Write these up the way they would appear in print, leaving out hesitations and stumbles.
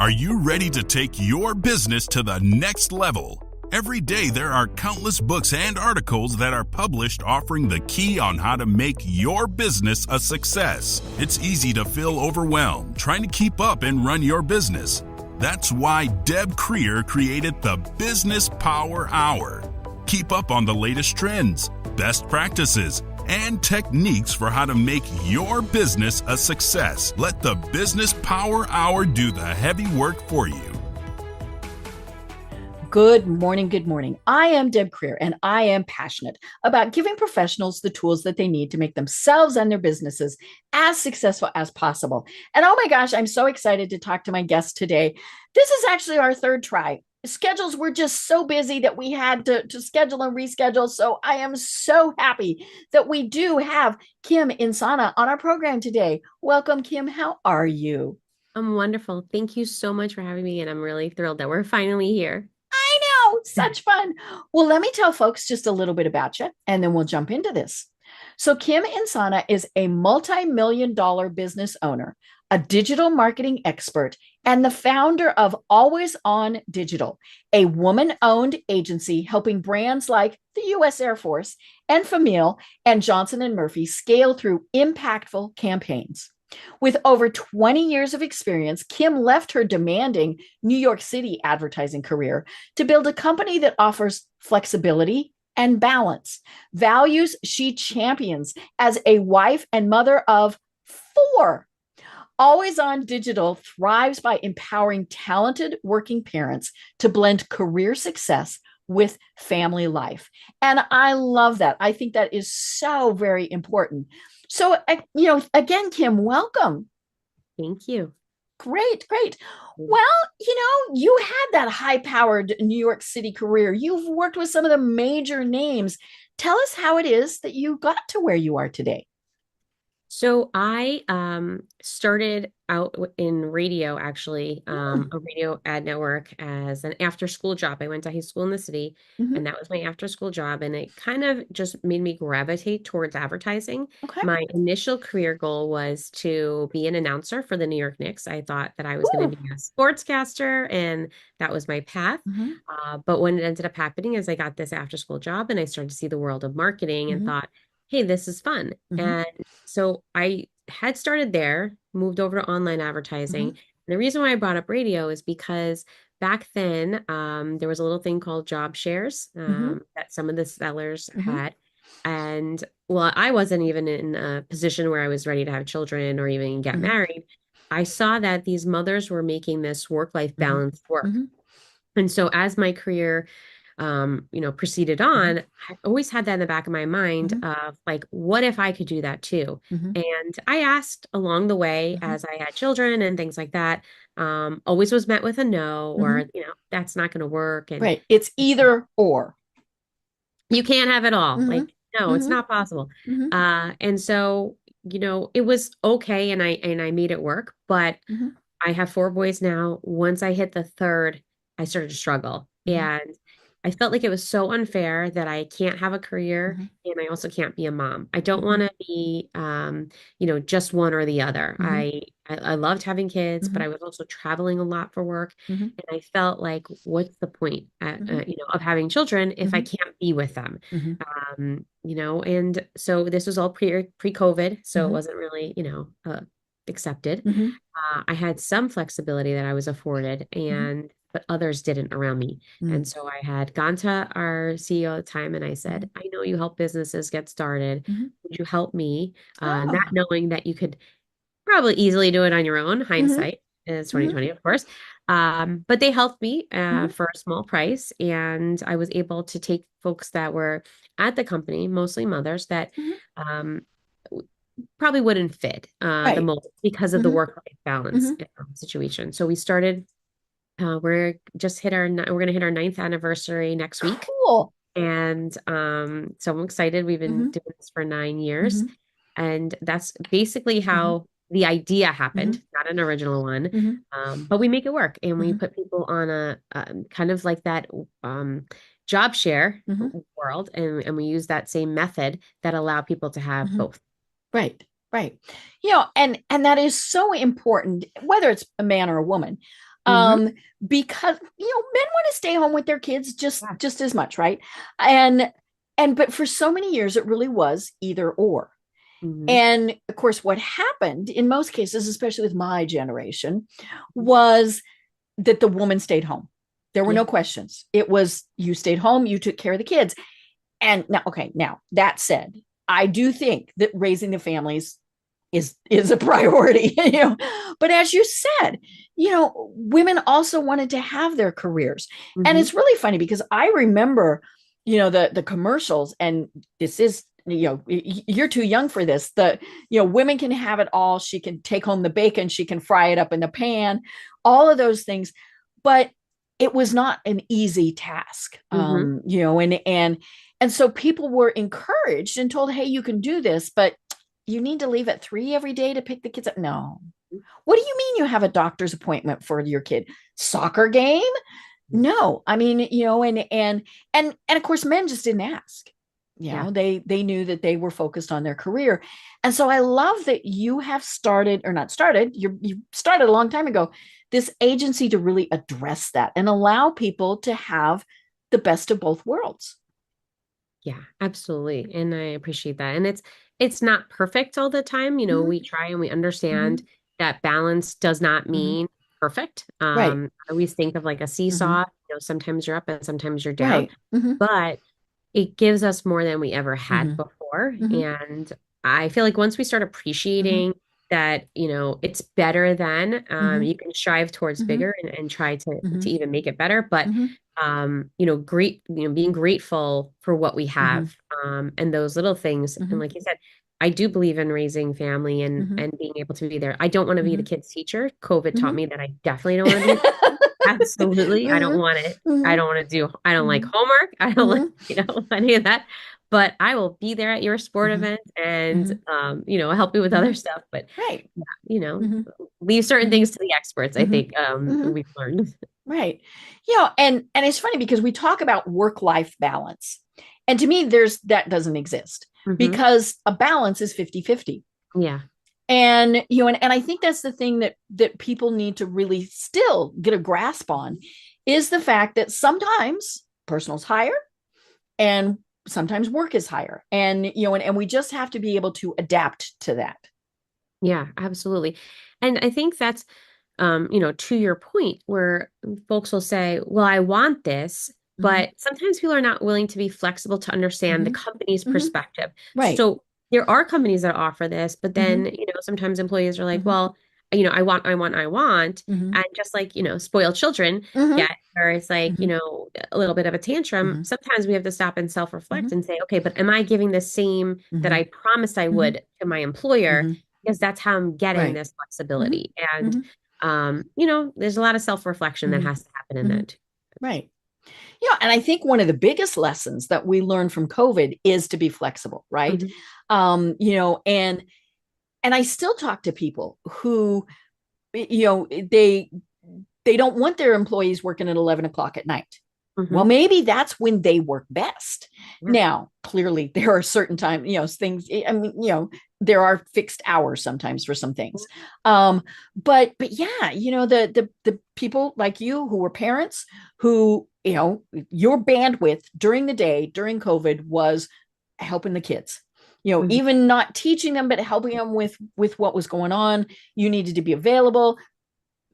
Are you ready to take your business to the next level? Every day there are countless books and articles that are published offering the key on how to make your business a success. It's easy to feel overwhelmed trying to keep up and run your business. That's why Deb Creer created the Business Power Hour. Keep up on the latest trends, best practices, and techniques for how to make your business a success. Let the Business Power Hour do the heavy work for you. Good morning. Good morning. I am Deb Creer, and I am passionate about giving professionals the tools that they need to make themselves and their businesses as successful as possible. And oh my gosh, I'm so excited to talk to my guest today. This is actually our third try. Schedules were just so busy that we had to schedule and reschedule. So I am so happy that we do have Kym Insana on our program today. Welcome, Kym. How are you? I'm wonderful. Thank you so much for having me. And I'm really thrilled that we're finally here. I know, such fun. Well, let me tell folks just a little bit about you, and then we'll jump into this. So Kym Insana is a multi-million-dollar business owner, a digital marketing expert, and the founder of AlwaysOn Digital, a woman-owned agency helping brands like the U.S. Air Force, Enfamil, and Johnston Murphy scale through impactful campaigns. With over 20 years of experience, Kym left her demanding New York City advertising career to build a company that offers flexibility and balance, values she champions as a wife and mother of 4. AlwaysOn Digital thrives by empowering talented working parents to blend career success with family life. And I love that. I think that is so very important. So, again, Kym, welcome. Thank you. Great. Well, you had that high-powered New York City career. You've worked with some of the major names. Tell us how it is that you got to where you are today. So I started out in radio, actually, a radio ad network as an after-school job. I went to high school in the city, and that was my after-school job. And it kind of just made me gravitate towards advertising. Okay. My initial career goal was to be an announcer for the New York Knicks. I thought that I was going to be a sportscaster, and that was my path. But what ended up happening is I got this after-school job, and I started to see the world of marketing and thought, hey, this is fun. And so I had started there, moved over to online advertising. And the reason why I brought up radio is because back then there was a little thing called job shares that some of the sellers had. And well, I wasn't even in a position where I was ready to have children or even get married. I saw that these mothers were making this work-life balance work. And so as my career proceeded on, I always had that in the back of my mind of like, what if I could do that too? And I asked along the way as I had children and things like that, always was met with a no, or, that's not going to work. And right. It's either or. You can't have it all. Like, no, it's not possible. And so, it was okay. And I made it work, but I have 4 boys now. Once I hit the 3rd, I started to struggle. And I felt like it was so unfair that I can't have a career and I also can't be a mom. I don't want to be, just one or the other. I loved having kids, but I was also traveling a lot for work. And I felt like, what's the point, of having children if I can't be with them? And so this was all pre-COVID. So it wasn't really, accepted. I had some flexibility that I was afforded, but others didn't around me. And so I had gone to our CEO at the time and I said, I know you help businesses get started. Would you help me? Not knowing that you could probably easily do it on your own. Hindsight is 2020, of course. But they helped me for a small price. And I was able to take folks that were at the company, mostly mothers, that probably wouldn't fit the most because of the work-life balance situation. So we started, we're going to hit our 9th anniversary next week. Cool. And so I'm excited. We've been doing this for 9 years. And that's basically how the idea happened, not an original one. But we make it work. And we put people on a kind of like that job share world. And we use that same method that allow people to have both. Right. And that is so important, whether it's a man or a woman. Mm-hmm. Because men want to stay home with their kids Yeah. just as much, right? And but for so many years it really was either or. Mm-hmm. And of course, what happened in most cases, especially with my generation, was that the woman stayed home. There were Yeah. no questions. It was you stayed home, you took care of the kids. And now, okay, now that said, I do think that raising the families is a priority, But as you said, women also wanted to have their careers. And Mm-hmm. it's really funny because I remember, the commercials, and this is, you're too young for this. Women can have it all. She can take home the bacon, she can fry it up in the pan, all of those things. But it was not an easy task. Mm-hmm. And so people were encouraged and told, hey, you can do this, but you need to leave at 3 every day to pick the kids up. No. What do you mean you have a doctor's appointment for your kid? Soccer game? No. I mean, and of course men just didn't ask. Yeah. They knew that they were focused on their career. And so I love that you have started, or not started, you started a long time ago, this agency to really address that and allow people to have the best of both worlds. Yeah, absolutely. And I appreciate that. And it's not perfect all the time. Mm-hmm. We try and we Mm-hmm. understand that balance does not Mm-hmm. mean perfect. Right. I always think of like a Mm-hmm. seesaw, sometimes you're up and sometimes you're down, Right. Mm-hmm. but it gives us more than we ever had Mm-hmm. before. Mm-hmm. And I feel like once we start Mm-hmm. appreciating that, it's better than, Mm-hmm. you can strive towards Mm-hmm. bigger and try to Mm-hmm. even make it better. But Mm-hmm. being grateful for what we Mm-hmm. have, and those little things. And Mm-hmm. like you said, I do believe in raising family and Mm-hmm. being able to be there. I don't want to be the Mm-hmm. kid's teacher. COVID taught Mm-hmm. me that I definitely don't want to be. Absolutely. I don't want it. I don't like Mm-hmm. homework. I don't like, Mm-hmm. any of that. But I will be there at your sport Mm-hmm. event and, Mm-hmm. help you with Mm-hmm. other stuff. But Right. yeah, you know, Mm-hmm. leave certain Mm-hmm. things to the experts, I Mm-hmm. think, Mm-hmm. we've learned. Right. And it's funny because we talk about work-life balance. And to me, that doesn't exist Hmm. because a balance is 50-50. Yeah. And I think that's the thing that people need to really still get a grasp on, is the fact that sometimes personal's higher and sometimes work is higher. And we just have to be able to adapt to that. Yeah, absolutely. And I think that's, to your point, where folks will say, well, I want this, Mm-hmm. but sometimes people are not willing to be flexible to understand the Mm-hmm. company's Mm-hmm. perspective. Right. So there are companies that offer this, but then, Mm-hmm. sometimes employees are like, Mm-hmm. well, I want, I want, I want. Mm-hmm. And just like, spoiled children Mm-hmm. get, where it's like, Mm-hmm. a little bit of a tantrum. Mm-hmm. Sometimes we have to stop and self-reflect Mm-hmm. and say, okay, but am I giving the same that Mm-hmm. I promised I Mm-hmm. would to my employer? Mm-hmm. Because that's how I'm getting Right. this Mm-hmm. flexibility. And, Mm-hmm. there's a lot of self-reflection that Mm-hmm. has to happen in Mm-hmm. that too. Right. And I think one of the biggest lessons that we learned from COVID is to be flexible, right? Mhm. And I still talk to people who, they don't want their employees working at 11 o'clock at night. Well, Mhm. maybe that's when they work best. Yeah. Now, clearly, there are certain times, things. I mean, there are fixed hours sometimes for some things. But yeah, the people like you who were parents, who your bandwidth during the day during COVID was helping the kids. Mhm. Even not teaching them, but helping them with what was going on. You needed to be available.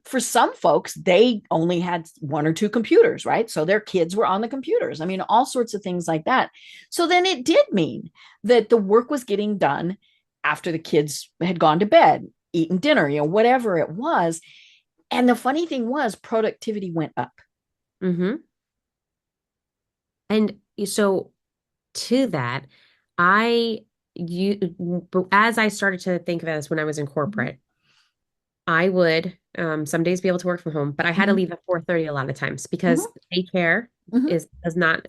For some folks, they only had 1 or 2 computers, right? So their kids were on the computers. I mean, all sorts of things like that. So then it did mean that the work was getting done after the kids had gone to bed, eaten dinner, whatever it was. And the funny thing was, productivity went up. Mhm. And so to that, I as I started to think of this when I was in Mm-hmm. corporate, I would, some days be able to work from home, but I had to Mm-hmm. leave at 4:30 a lot of times because Mm-hmm. daycare Mm-hmm. is does not,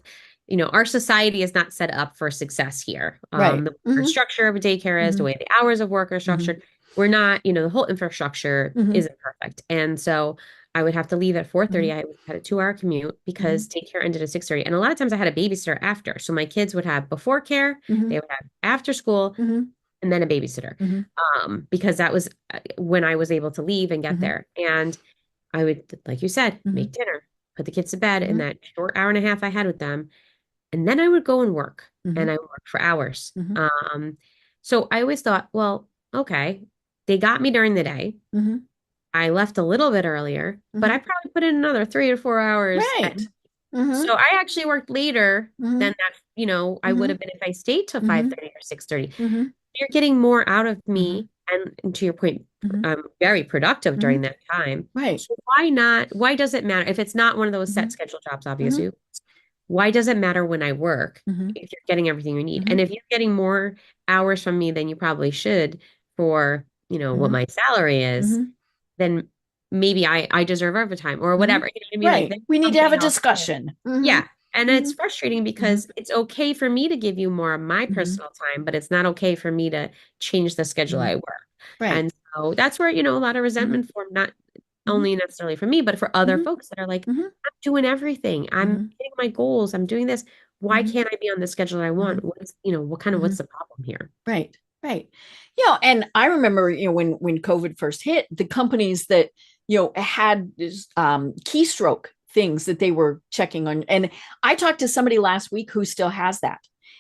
our society is not set up for success here. Right. The Mm-hmm. structure of a daycare is, the Mm-hmm. way the hours of work are Mm-hmm. structured. We're not, the whole infrastructure Mm-hmm. isn't perfect. And so I would have to leave at 4:30. I had a 2-hour commute Mm-hmm. because daycare ended at 6:30. And a lot of times I had a babysitter after. So my kids would have before care, Mm-hmm. they would have after school, Mm-hmm. and then a babysitter, Mm-hmm. because that was when I was able to leave and get Mm-hmm. there. And I would, like you said, Mm-hmm. make dinner, put the kids to bed in Mm-hmm. that short hour and a half I had with them. And then I would go and work, Mm-hmm. and I would work for hours. Mm-hmm. So I always thought, well, okay, they got me during the day. Mm-hmm. I left a little bit earlier, but Mm-hmm. I probably put in another 3 to 4 hours at Right. Mm-hmm. so I actually worked later Mm-hmm. than that, I would Mm-hmm. have been if I stayed till Mm-hmm. 5:30 or 6:30. Mm-hmm. You're getting more out of Mm-hmm. me, and to your point, Mm-hmm. I'm very productive Mm-hmm. during that time. Right. So why not? Why does it matter if it's not one of those Mm-hmm. set schedule jobs, Mm-hmm. obviously? Why does it matter when I work Mm-hmm. if you're getting everything you need? Mm-hmm. And if you're getting more hours from me than you probably should for, what Mm-hmm. my salary is, Mm-hmm. then maybe I deserve overtime or Mm-hmm. whatever. You know what I mean? Like Right. there's We need to have a something else there. discussion. Mm-hmm. Yeah. And Mm-hmm. it's frustrating Mm-hmm. because it's okay for me to give you more of my Mm-hmm. personal time, but it's not okay for me to change the schedule Mm-hmm. I work. Right. And so that's where, a lot of Mm-hmm. resentment formed, not Mm-hmm. only necessarily for me, but for other Mm-hmm. folks that are like, Mm-hmm. I'm doing everything. I'm Mm-hmm. hitting my goals. I'm doing this. Why Mm-hmm. can't I be on the schedule I Mm-hmm. want? Mm-hmm. What's the problem here? Right. Right. And I remember, when COVID first hit, the companies that, had this, keystroke things that they were checking on. And I talked to somebody last week who still has that.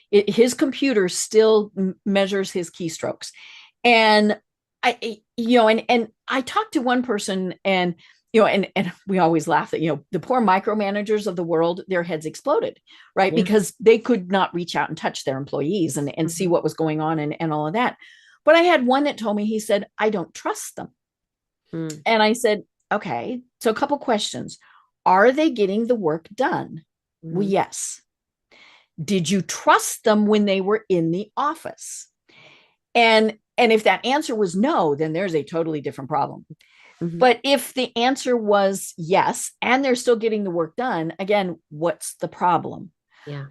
His computer still measures his keystrokes. And and I talked to one person, and and we always laugh that the poor micromanagers of the world, their heads exploded, right? Yeah. Because they could not reach out and touch their employees and see what was going on and all of that. But I had one that told me, he said, I don't trust them. Mm. And I said, okay, so a couple questions. Are they getting the work done? Well, yes. Did you trust them when they were in the office? And if that answer was no, then there's a totally different problem. Mm-hmm. But if the answer was yes, and they're still getting the work done, again, what's the problem? Yeah.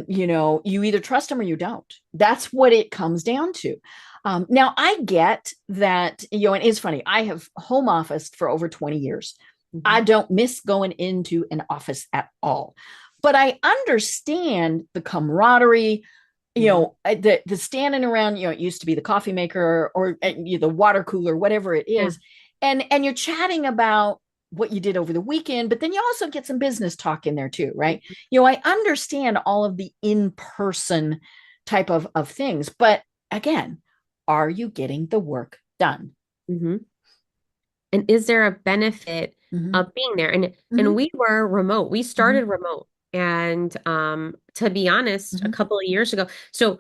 You either trust them or you don't. That's what it comes down to. Now I get that, and it's funny. I have home officed for over 20 years. Mm-hmm. I don't miss going into an office at all, but I understand the camaraderie, the standing around, it used to be the coffee maker or the water cooler, whatever it is. Yeah. And you're chatting about what you did over the weekend, but then you also get some business talk in there too, right? I understand all of the in-person type of things, but again, are you getting the work done? Mm-hmm. And is there a benefit of being there? And we were remote. We started remote. And to be honest, a couple of years ago, so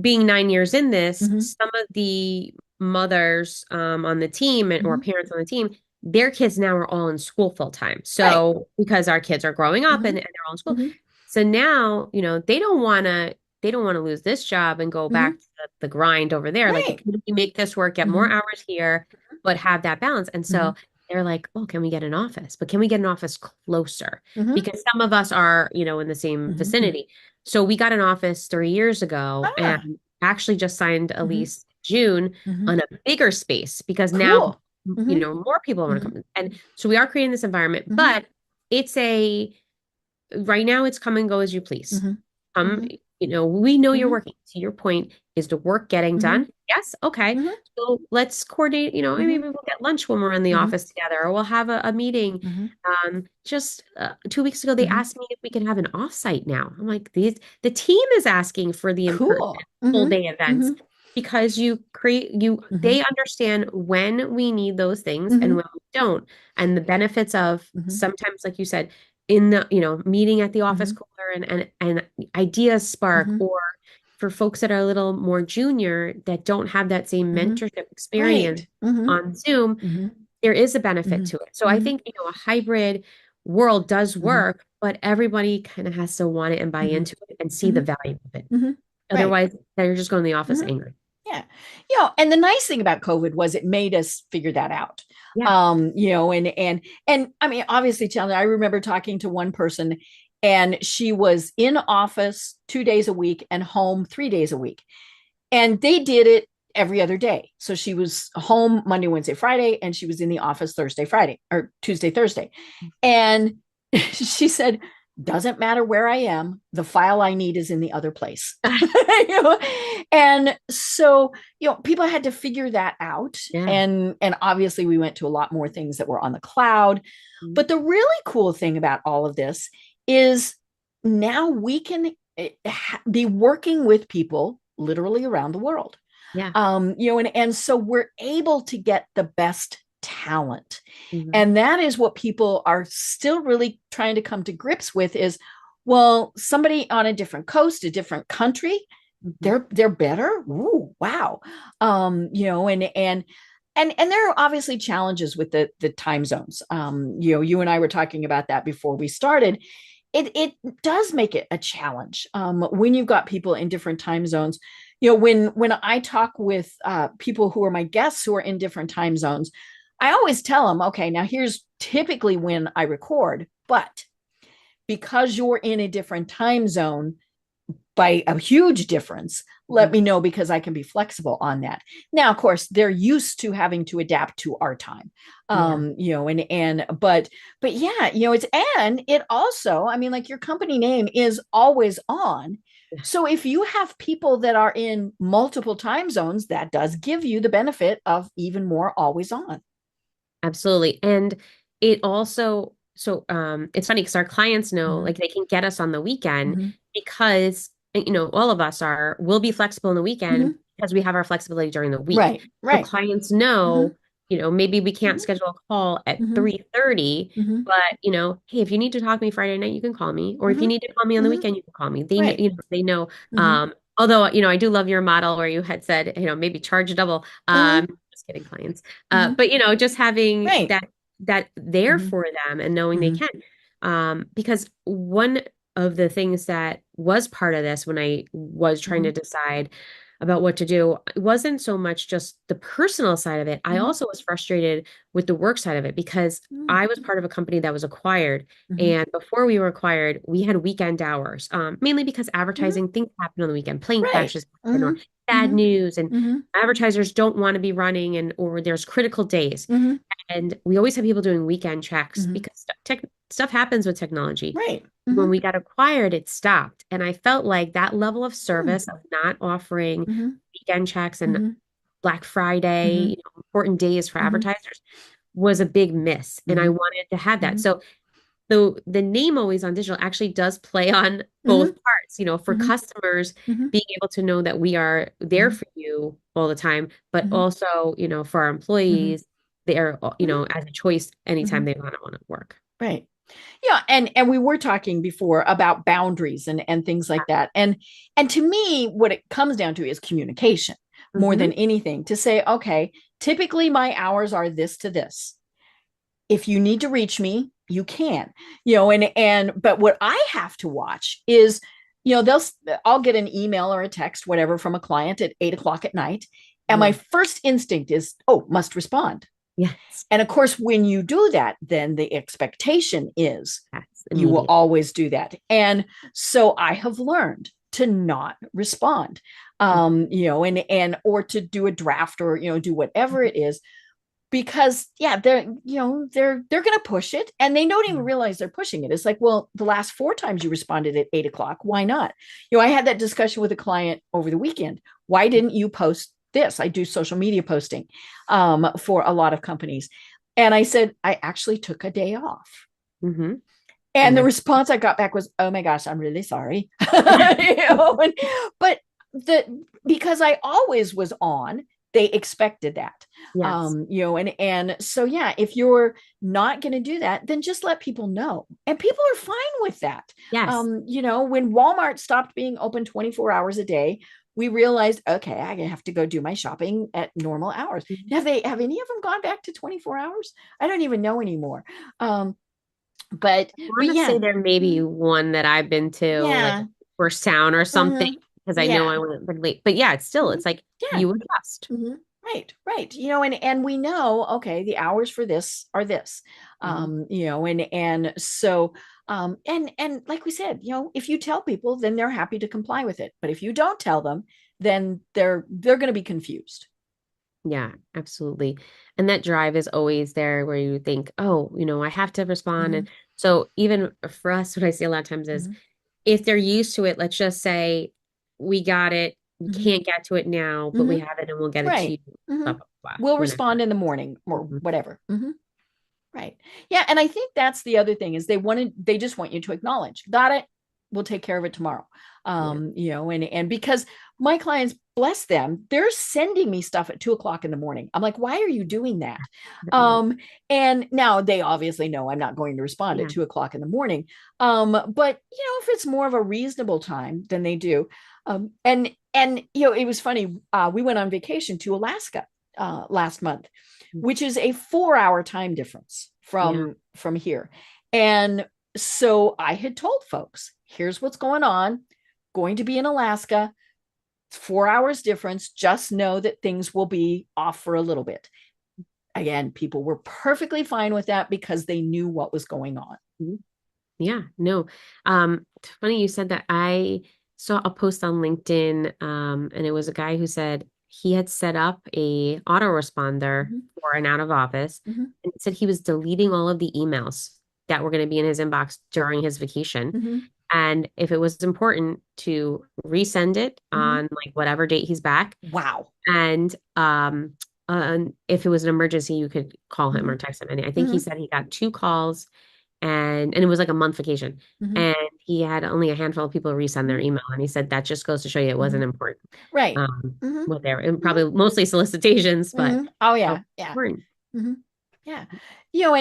being 9 years in this, some of the mothers on the team or parents on the team, their kids now are all in school full time. So because our kids are growing up and they're all in school. So now, they don't want to lose this job and go back to the grind over there. Like, can we make this work, get more hours here, but have that balance? And so they're like, oh, can we get an office? But can we get an office closer? Because some of us are, in the same vicinity. So we got an office 3 years ago and actually just signed a lease June on a bigger space because now, more people want to come. And so we are creating this environment, but right now it's come and go as you please. We know you're working. To your point, is the work getting done? Yes. Okay. So let's coordinate, maybe we'll get lunch when we're in the office together, or we'll have a meeting. Just 2 weeks ago, they asked me if we can have an offsite now. I'm like, the team is asking for the in-person full day events because they understand when we need those things and when we don't. And the benefits of sometimes, like you said, in the, meeting at the office cooler and ideas spark, or for folks that are a little more junior that don't have that same mentorship experience on Zoom, there is a benefit to it. So I think, a hybrid world does work, but everybody kind of has to want it and buy into it and see the value of it. Otherwise, they're just going to the office angry. Yeah. And the nice thing about COVID was it made us figure that out. Yeah. And I mean, obviously, Chandler, I remember talking to one person and she was in office 2 days a week and home 3 days a week. And they did it every other day. So she was home Monday, Wednesday, Friday, and she was in the office Thursday, Friday, or Tuesday, Thursday. And she said, doesn't matter where I am, the file I need is in the other place. And so, people had to figure that out. Yeah. And obviously we went to a lot more things that were on the cloud. Mhm. But the really cool thing about all of this is now we can be working with people literally around the world. Yeah. And so we're able to get the best talent. Mhm. And that is what people are still really trying to come to grips with is, well, somebody on a different coast, a different country, Mhm. they're better. Ooh, wow. And there are obviously challenges with the time zones. You and I were talking about that before we started. It does make it a challenge when you've got people in different time zones. When I talk with people who are my guests who are in different time zones, I always tell them, okay, now here's typically when I record, but because you're in a different time zone by a huge difference, let Mhm. me know because I can be flexible on that. Now, of course, they're used to having to adapt to our time. Yeah. But yeah, it also, I mean, like your company name is Always On. So if you have people that are in multiple time zones, that does give you the benefit of even more always on. Absolutely. And it also, it's funny because our clients know Mhm. like they can get us on the weekend Mhm. because, all of us will be flexible in the weekend Mhm. because we have our flexibility during the week. Right, So right. clients Mhm. know, maybe we can't Mhm. schedule a call at Mhm. 3:30, Mhm. but hey, if you need to talk to me Friday night, you can call me. Or if you Mhm. need to call me on the Mhm. weekend, you can call me. They know, Right. they know. Mhm. Although, I do love your model where you had said, maybe charge double. Mhm. Just kidding, clients. Mhm. But just having Right. that there Mhm. for them and knowing they Mhm. can. Because one of the things that was part of this when I was trying Mhm. to decide about what to do, it wasn't so much just the personal side of it. I Mhm. also was frustrated with the work side of it because Mhm. I was part of a company that was acquired. Mhm. And before we were acquired, we had weekend hours, mainly because Mhm. advertising things happen on the weekend, plane Right. crashes happen or Mhm. bad Mhm. news, and Mhm. advertisers don't want to be running or there's critical days. Mhm. And we always have people doing weekend checks Mhm. because stuff happens with technology. Right. When Mhm. we got acquired, it stopped. And I felt like that level of Mhm. service of not offering Mhm. weekend checks and Mhm. Black Friday, Mhm. important days for Mhm. advertisers was a big miss. And I Mhm. wanted to have that. Mhm. So the name Always on Digital actually does play on both Mhm. parts, for Mhm. customers Mhm. being able to know that we are there Mhm. for you all the time, but Mhm. also, for our Mhm. employees, they are, Mhm. as a choice anytime Mhm. they want to work. Right. Yeah, and we were talking before about boundaries and things like that. And to me, what it comes down to is communication more Hmm. than anything. To say, okay, typically my hours are this to this. If you need to reach me, you can. But what I have to watch is, I'll get an email or a text, whatever, from a client at 8 o'clock at night. And my Yeah. first instinct is, oh, must respond. Yes. And of course, when you do that, then the expectation is Yes. you will Immediately. always do that. And so I have learned to not respond, or to do a draft or, do whatever Mhm. it is, because yeah, they're going to push it and they don't even realize they're pushing it. It's like, well, the last 4 times you responded at 8 o'clock, why not? I had that discussion with a client over the weekend. Why didn't you post this? I do social media posting for a lot of companies. And I said, I actually took a day off. Mhm. And And the I response I got back was, "Oh my gosh, I'm really sorry." But because I always was on, they expected that. yes. And so yeah, if you're not going to do that, then just let people know, and people are fine with that. Yes. When Walmart stopped being open 24 hours a day, we realized, okay, I have to go do my shopping at normal hours. Mhm. Have any of them gone back to 24 hours? I don't even know anymore. Um, but I but want to say yeah. there may be Mhm. one that I've been to, like Yeah. first town or something, Mhm. because I know Yeah. I went pretty late. But yeah, Mhm. it's like Yeah. you adjust. Mhm. Right, right. And we know, okay, the hours for this are this. Mhm. And so and like we said, if you tell people, then they're happy to comply with it. But if you don't tell them, then they're going to be confused. Yeah, absolutely. And that drive is always there where you think, oh, I have to respond. Mhm. And so even for us, what I see a lot of times is Mhm. if they're used to it, let's just say we got it. we can't get to it now, but we have it and we'll get it to you. Blah, blah, blah, We'll respond in the morning or whatever. Right. Yeah. And I think that's the other thing is they just want you to acknowledge, got it. We'll take care of it tomorrow. You know, and because my clients, bless them, they're sending me stuff at 2:00 in the morning. I'm like, why are you doing that? And now they obviously know I'm not going to respond at 2:00 in the morning. But you know, if it's more of a reasonable time, then they do. And you know, it was funny. We went on vacation to Alaska last month, which is a 4-hour time difference from here. And so I had told folks, here's what's going on. Going to be in Alaska. It's 4 hours difference. Just know that things will be off for a little bit. Again, people were perfectly fine with that because they knew what was going on. Yeah, no. Funny you said that. I saw a post on LinkedIn, and it was a guy who said he had set up a autoresponder for an out of office, and it said he was deleting all of the emails that were going to be in his inbox during his vacation. And if it was important to resend it on like whatever date he's back. Wow. And if it was an emergency, you could call him or text him. And I think he said he got 2 calls and it was like a month vacation. And he had only a handful of people resend their email. And he said that just goes to show you it wasn't important. Right. What they were, probably mostly solicitations, but oh yeah. Yeah. You know,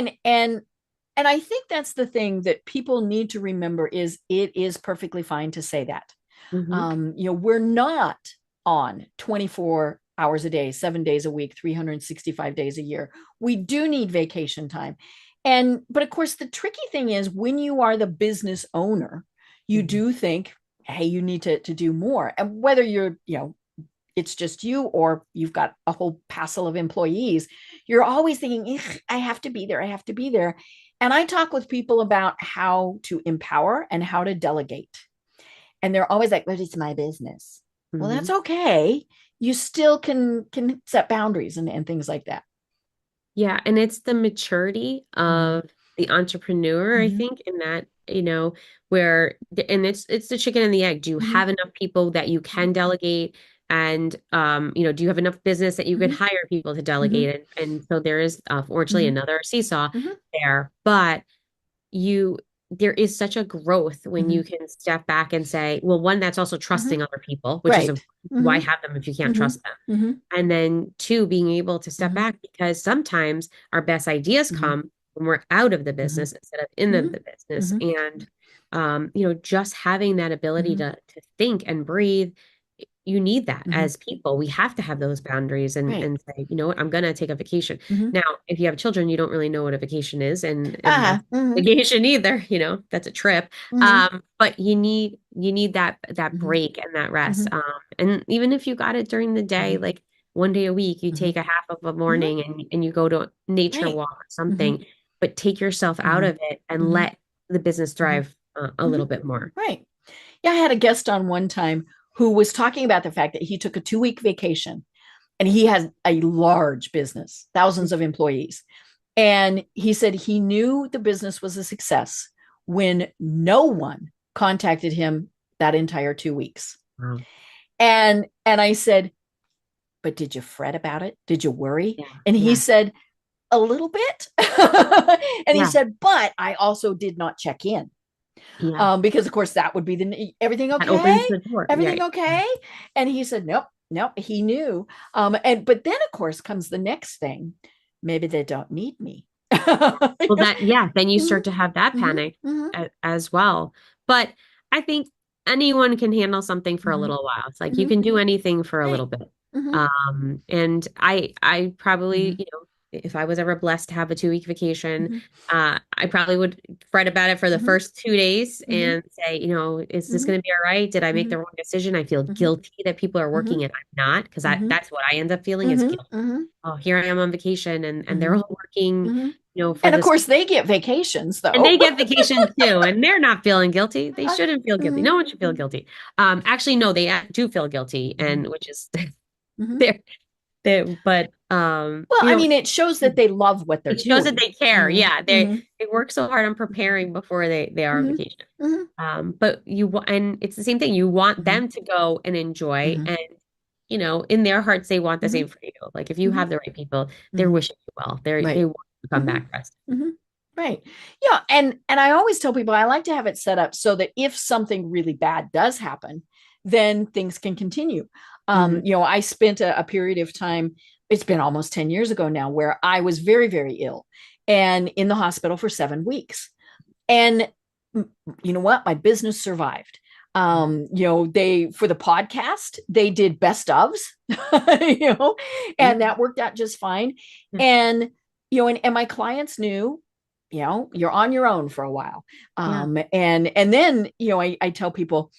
and I think that's the thing that people need to remember is it is perfectly fine to say that. You know, we're not on 24 hours a day, 7 days a week, 365 days a year. We do need vacation time. But of course, the tricky thing is when you are the business owner, you do think, hey, you need to do more. And whether you're, you know, it's just you or you've got a whole passel of employees, you're always thinking, I have to be there. I have to be there. And I talk with people about how to empower and how to delegate. And they're always like, well, it's my business. Well, that's okay. You still can set boundaries and things like that. Yeah. And it's the maturity of the entrepreneur, I think, in that, you know, where, and it's the chicken and the egg. Do you have enough people that you can delegate? And, you know, do you have enough business that you can hire people to delegate it? And so there is, fortunately, another seesaw there, but there is such a growth when you can step back and say, well, one, that's also trusting other people, which is why have them if you can't trust them? And then 2, being able to step back because sometimes our best ideas come when we're out of the business instead of in the business. And, you know, just having that ability to think and breathe, you need that as people. We have to have those boundaries and say, you know what, I'm going to take a vacation. Now, if you have children, you don't really know what a vacation is and vacation either, you know, that's a trip. But you need that break and that rest. And even if you got it during the day, like one day a week, you take a half of a morning and you go to a nature walk or something, but take yourself out of it and let the business thrive a little bit more. Right. Yeah. I had a guest on one time who was talking about the fact that he took a 2-week vacation and he has a large business, thousands of employees. And he said he knew the business was a success when no one contacted him that entire 2 weeks. Wow. And I said, but did you fret about it? Did you worry? And he said, a little bit. And he said, but I also did not check in. Because of course that would be everything okay? That opens the door. Everything okay? And he said, nope, he knew. But then of course comes the next thing. Maybe they don't need me. Well, then you start to have that panic as well. But I think anyone can handle something for a little while. It's like you can do anything for a little bit. And I probably, you know, if I was ever blessed to have a 2-week vacation, I probably would fret about it for the first 2 days and say, you know, is this going to be all right? Did I make the wrong decision? I feel guilty that people are working and I'm not, because that's what I end up feeling is guilt. Oh, here I am on vacation and they're all working, you know, and of course they get vacations though. And they get vacation too, and they're not feeling guilty. They shouldn't feel guilty. No one should feel guilty. Actually, no, they do feel guilty, and which is But well, I mean, it shows that they love what they're it shows doing. that they care. Mm-hmm. Yeah, they work so hard on preparing before they are on Mm-hmm. vacation. Mm-hmm. But and it's the same thing. You want them to go and enjoy, Mm-hmm. and in their hearts they want the Mm-hmm. same for you. Like if you Mm-hmm. have the right people, they're Mm-hmm. wishing you well. They Right. want to come Mm-hmm. back rest. Mm-hmm. Right. Yeah. And I always tell people I like to have it set up so that if something really bad does happen, then things can continue. I spent a period of time, it's been almost 10 years ago now, where I was very, very ill and in the hospital for 7 weeks. And you know what? My business survived. They for the podcast, they did best ofs, and that worked out just fine. And and my clients knew, you're on your own for a while. And then, I tell people,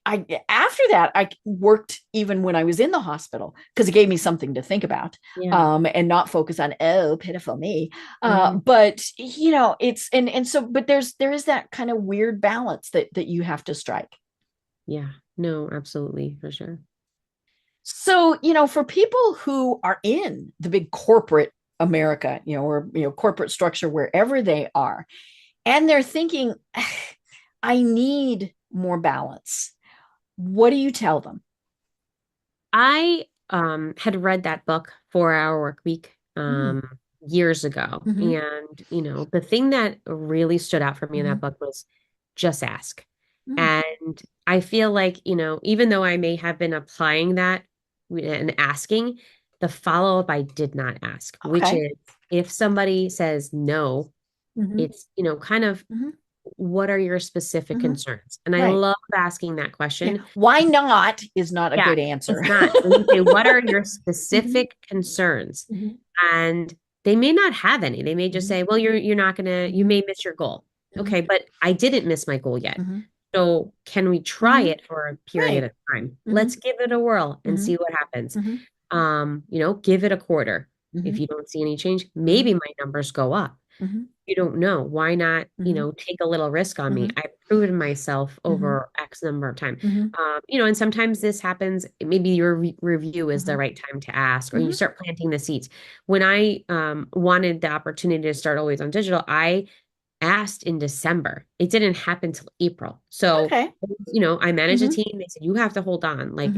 after that, I worked even when I was in the hospital because it gave me something to think about, and not focus on, oh, pitiful me. But it's but there is that kind of weird balance that you have to strike. Yeah, no, absolutely, for sure. So, for people who are in the big corporate America, or corporate structure, wherever they are, and they're thinking, I need more balance. What do you tell them? I had read that book, 4 Hour Work Week, years ago. And, the thing that really stood out for me in that book was just ask. And I feel like, even though I may have been applying that and asking, the follow-up I did not ask, which is if somebody says no, it's, kind of what are your specific concerns? And I love asking that question. Yeah. Why not is not a good answer. It's not. When you say, what are your specific concerns? And they may not have any. They may just say, well, you're not gonna, you may miss your goal. Okay, but I didn't miss my goal yet. So can we try it for a period of time? Let's give it a whirl and see what happens. Give it a quarter. If you don't see any change, maybe my numbers go up. You don't know. Why not, take a little risk on me? I've proven myself over X number of time. And sometimes this happens. Maybe your review is the right time to ask, or you start planting the seeds. When I wanted the opportunity to start AlwaysOn Digital, I asked in December. It didn't happen till April. So, I managed a team. They said, you have to hold on. Like,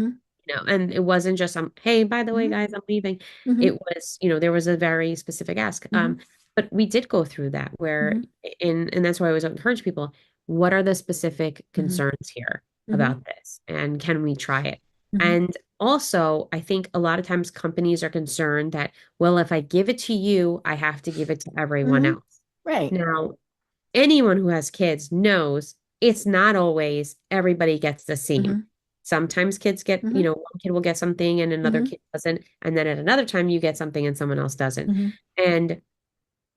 and it wasn't just, hey, by the way, guys, I'm leaving. It was, there was a very specific ask. But we did go through that where, and that's why I always encourage people, what are the specific concerns here about this? And can we try it? And also, I think a lot of times companies are concerned that, well, if I give it to you, I have to give it to everyone else. Right. Now, anyone who has kids knows it's not always everybody gets the same. Sometimes kids get, one kid will get something and another kid doesn't. And then at another time you get something and someone else doesn't. And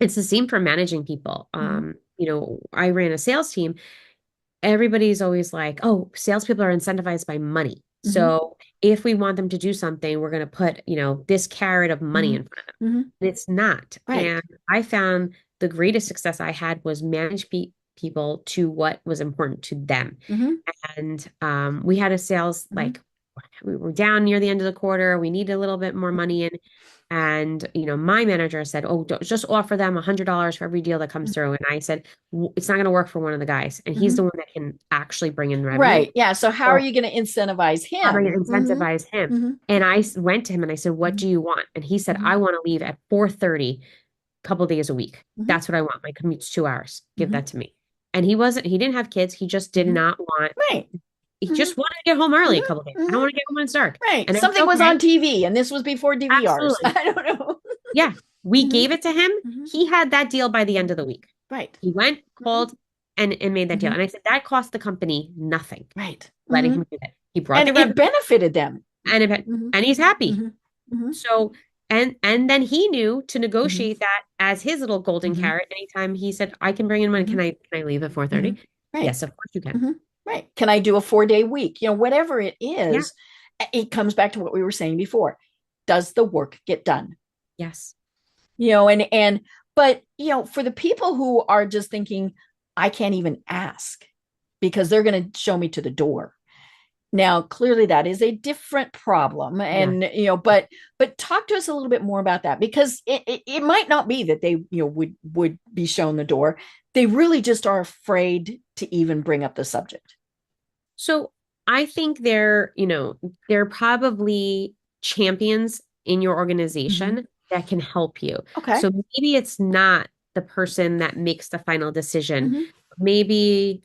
it's the same for managing people. I ran a sales team. Everybody's always like, oh, salespeople are incentivized by money. So if we want them to do something, we're going to put, this carrot of money in front of them. And it's not. Right. And I found the greatest success I had was manage people to what was important to them. And we had a sales, like we were down near the end of the quarter. We needed a little bit more money in. And, my manager said, oh, just offer them $100 for every deal that comes through. And I said, it's not going to work for one of the guys. And he's the one that can actually bring in revenue. Right. Yeah. So how are you going to incentivize him? How are you going to incentivize him? And I went to him and I said, what do you want? And he said, I want to leave at 4:30 a couple days a week. That's what I want. My commute's 2 hours. Give that to me. And he didn't have kids. He just did not want. Right. He just wanted to get home early a couple days. I don't want to get home when it's dark. Right. And something was on TV and this was before DVRs. Absolutely. I don't know. Yeah. We gave it to him. He had that deal by the end of the week. Right. He went, called, and made that deal. And I said, that cost the company nothing. Right. Letting him do that. He brought and it benefited them. And and he's happy. So, and then he knew to negotiate that as his little golden carrot. Anytime he said, I can bring in money. Can I leave at 4:30? Right. Yes, of course you can. Right. Can I do a 4-day week? Whatever it is, it comes back to what we were saying before. Does the work get done? Yes. But for the people who are just thinking, I can't even ask because they're going to show me to the door. Now, clearly that is a different problem. Yeah. And, but talk to us a little bit more about that, because it might not be that they, would be shown the door. They really just are afraid to even bring up the subject. So I think they're probably champions in your organization that can help you. Okay. So maybe it's not the person that makes the final decision. Mm-hmm. Maybe,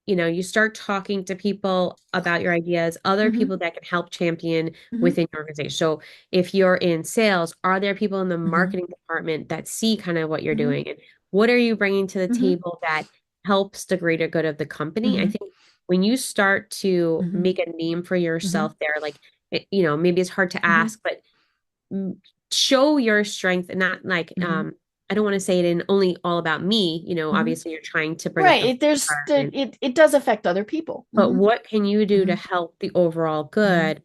you start talking to people about your ideas, other Mm-hmm. people that can help champion Mm-hmm. within your organization. So if you're in sales, are there people in the Mm-hmm. marketing department that see kind of what you're Mm-hmm. doing? And what are you bringing to the Mm-hmm. table that helps the greater good of the company? I Mm-hmm. think when you start to Mm-hmm. make a name for Mm-hmm. yourself there, like, maybe it's hard to Mm-hmm. ask, but mm, show your strength and not like, Mm-hmm. I don't want to say it in only all about me, Mm-hmm. obviously you're trying to bring up Right. the There's environment, it does affect other people. but Mm-hmm. what can you do to Mm-hmm. help the overall Mm-hmm. good?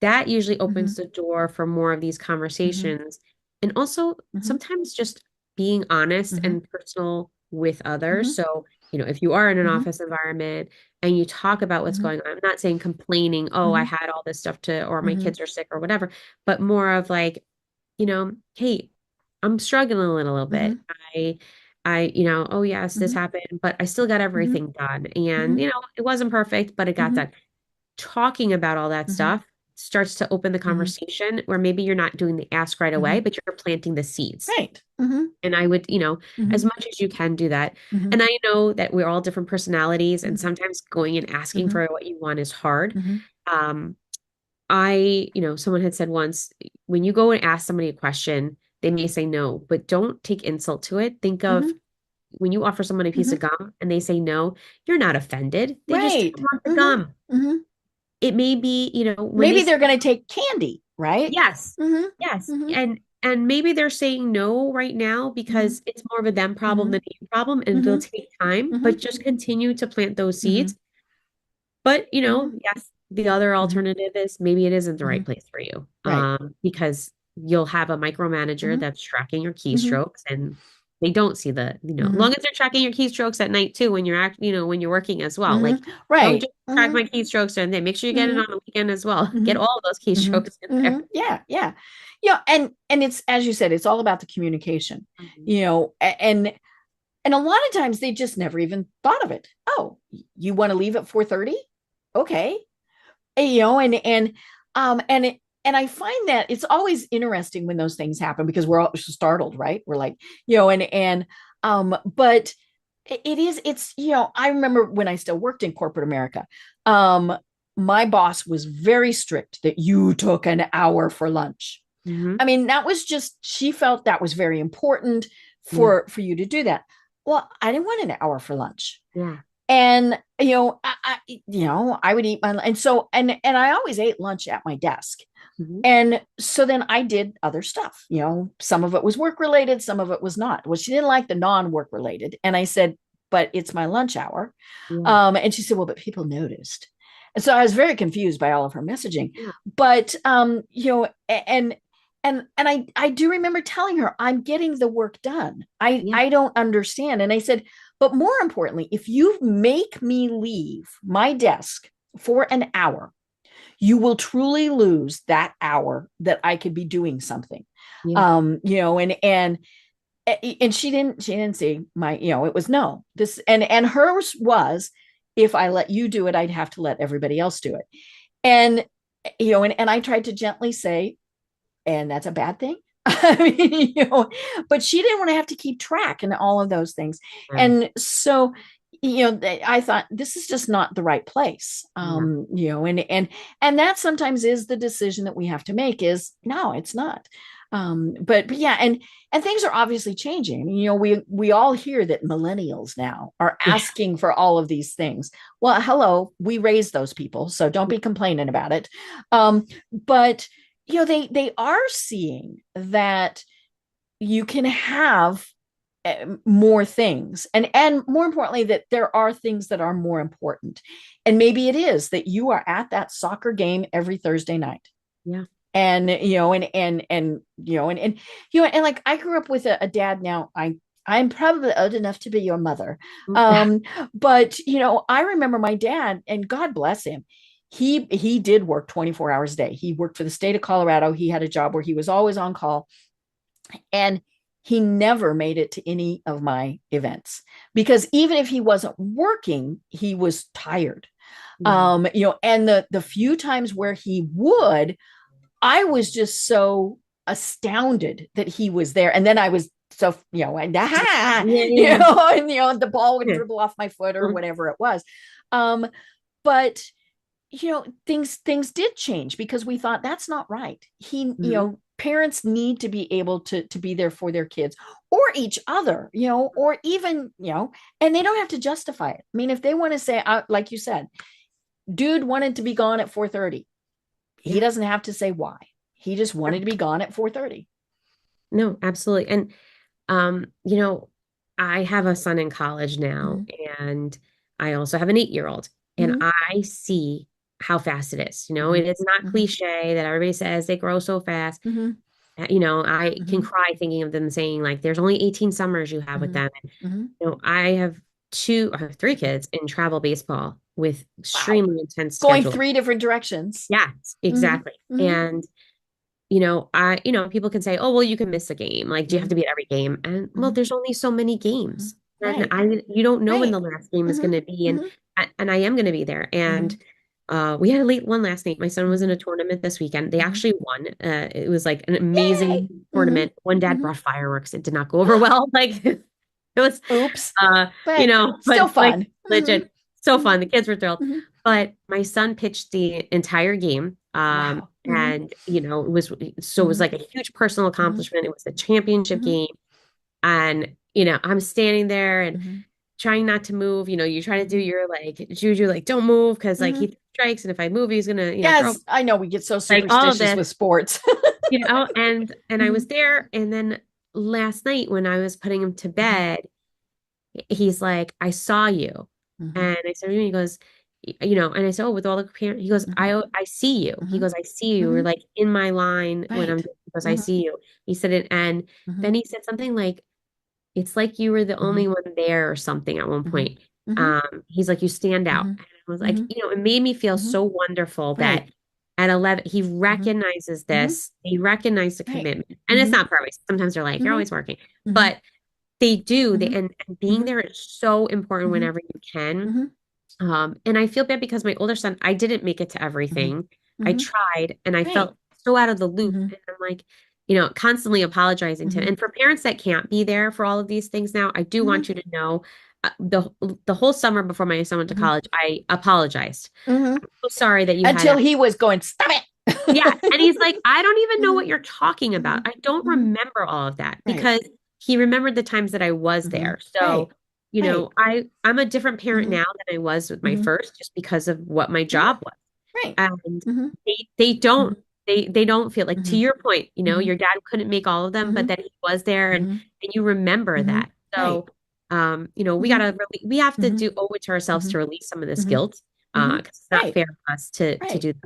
That usually Mm-hmm. opens the door for more of these Mm-hmm. conversations. And also Mm-hmm. sometimes just being honest Mm-hmm. and personal with others. Mm-hmm. So, if you are in an Mm-hmm. office environment and you talk about what's Mm-hmm. going on, I'm not saying complaining, oh, I Mm-hmm. had all this stuff or my Mm-hmm. kids are sick or whatever, but more of like, hey, I'm struggling a little Mm-hmm. bit. Oh yes, this Mm-hmm. happened, but I still got Mm-hmm. everything done. And, Mm-hmm. it wasn't perfect, but it got Mm-hmm. done. Talking about all that Mm-hmm. stuff starts to open the Mm-hmm. conversation where maybe you're not doing the ask right away, Mm-hmm. but you're planting the seeds. Right. Mm-hmm. And I would, as Mm-hmm. much as you can do that. Mm-hmm. And I know that we're all different personalities, and Mm-hmm. sometimes going and asking Mm-hmm. for what you want is hard. Mm-hmm. Um, someone had said once, when you go and ask somebody a question, they may say no, but don't take insult to it. Think of Mm-hmm. when you offer someone a piece of Mm-hmm. gum and they say no, you're not offended. They just Right. don't want the Mm-hmm. gum. Mm-hmm. It may be, when they Maybe say they're going to take candy, right? yes, Mm-hmm. yes. Mm-hmm. And maybe they're saying no right now Mm-hmm. because it's more of a them problem Mm-hmm. than a you problem, and it'll Mm-hmm. take time, Mm-hmm. but just continue to plant those Mm-hmm. seeds. But, Mm-hmm. yes, the other Mm-hmm. alternative is maybe it isn't the Mm-hmm. right place for you. Right. Because you'll have a micromanager Mm-hmm. that's tracking your Mm-hmm. keystrokes, and they don't see as Mm-hmm. long as they're tracking your keystrokes at night too, when when you're working as well. Mm-hmm. Like, don't Right. just track Mm-hmm. my keystrokes during the day. Make sure you get it Mm-hmm. on the weekend as well. Get Mm-hmm. all of those keystrokes in Mm-hmm. there. Yeah, yeah. Yeah, and it's, as you said, it's all about the communication. Mhm. And a lot of times they just never even thought of it. Oh, you want to leave at 4:30? Okay. And I find that it's always interesting when those things happen, because we're all startled, right? We're like, but I remember when I still worked in corporate America, um, my boss was very strict that you took an hour for lunch. Mhm. I mean, that was just, she felt that was very important Yeah. for you to do that. Well, I didn't want an hour for lunch. Yeah. And I would eat my, and I always ate lunch at my desk. Mhm. And so then I did other stuff. Some of it was work related, some of it was not. Well, she didn't like the non-work related, and I said, but it's my lunch hour. Yeah. And she said, well, but people noticed. And so I was very confused by all of her messaging. Yeah. But and I do remember telling her, I'm getting the work done. Yeah. I don't understand. And I said, but more importantly, if you make me leave my desk for an hour, you will truly lose that hour that I could be doing something. Yeah. And she didn't see my, it was no, this, and hers was, if I let you do it, I'd have to let everybody else do it. And, and I tried to gently say, and that's a bad thing. I mean, but she didn't want to have to keep track and all of those things. Yeah. And so, I thought, this is just not the right place. And that sometimes is the decision that we have to make, is no, it's not. But yeah, and things are obviously changing. We all hear that millennials now are Yeah. asking for all of these things. Well, hello, we raised those people, so don't be complaining about it. But they are seeing that you can have more things, and more importantly, that there are things that are more important. And maybe it is that you are at that soccer game every Thursday night. Yeah. And like, I grew up with a dad. Now I'm probably old enough to be your mother. But I remember my dad, and God bless him, he did work 24 hours a day. He worked for the state of Colorado. He had a job where he was always on call, and he never made it to any of my events because even if he wasn't working, he was tired. And the few times where he would, I was just so astounded that he was there. And then I was so, and the ball would dribble off my foot or whatever it was. But things did change because we thought that's not right. Parents need to be able to be there for their kids or each other, or even, and they don't have to justify it. I mean, if they want to say, like you said, dude wanted to be gone at 4:30. He doesn't have to say why. He just wanted to be gone at 4:30. No, absolutely. And, I have a son in college now, and I also have an 8-year-old, and I see how fast it is. It is not cliche that everybody says they grow so fast. I can cry thinking of them saying like, there's only 18 summers you have with them. And, I have 3 kids in travel baseball with extremely intense going schedules. 3 different directions. Yes, exactly. And, people can say, oh, well, you can miss a game. Like, do you have to be at every game? And well, there's only so many games. And you don't know when the last game is going to be. And I am going to be there. And we had a late one last night. My son was in a tournament this weekend. They actually won. It was like an amazing tournament. One dad brought fireworks. It did not go over well. Like it was, oops. But still fun. Like, legit, so fun. The kids were thrilled. But my son pitched the entire game. Wow. And it was like a huge personal accomplishment. It was a championship game. And I'm standing there and trying not to move. You try to do your like juju, like don't move because like he strikes, and if I move, he's gonna yes, throw. I know we get so superstitious with sports. And I was there, and then last night when I was putting him to bed, he's like, I saw you, and I said, he goes, and I said, oh, with all the parents, he goes, I see you. He goes, I see you. You're like in my line when I'm, because I see you. He said it, and then he said something like, it's like you were the only one there or something at one point. He's like, you stand out. And I was like, it made me feel so wonderful that at 11, he recognizes this. He recognized the commitment. And it's not perfect. Sometimes they're like, you're always working. But they do. And being there is so important whenever you can. And I feel bad because my older son, I didn't make it to everything. I tried, and I felt so out of the loop. And I'm like, constantly apologizing to him. And for parents that can't be there for all of these things now, I do want you to know the whole summer before my son went to college, I apologized. I'm so sorry that you until he was going, stop it. Yeah. And he's like, I don't even know what you're talking about. I don't remember all of that because he remembered the times that I was there. So, I'm a different parent now than I was with my first, just because of what my job was. And they don't. They don't feel like, to your point, your dad couldn't make all of them, but that he was there, and you remember that. So, we have to owe it to ourselves to release some of this guilt, because it's not fair for us to do that.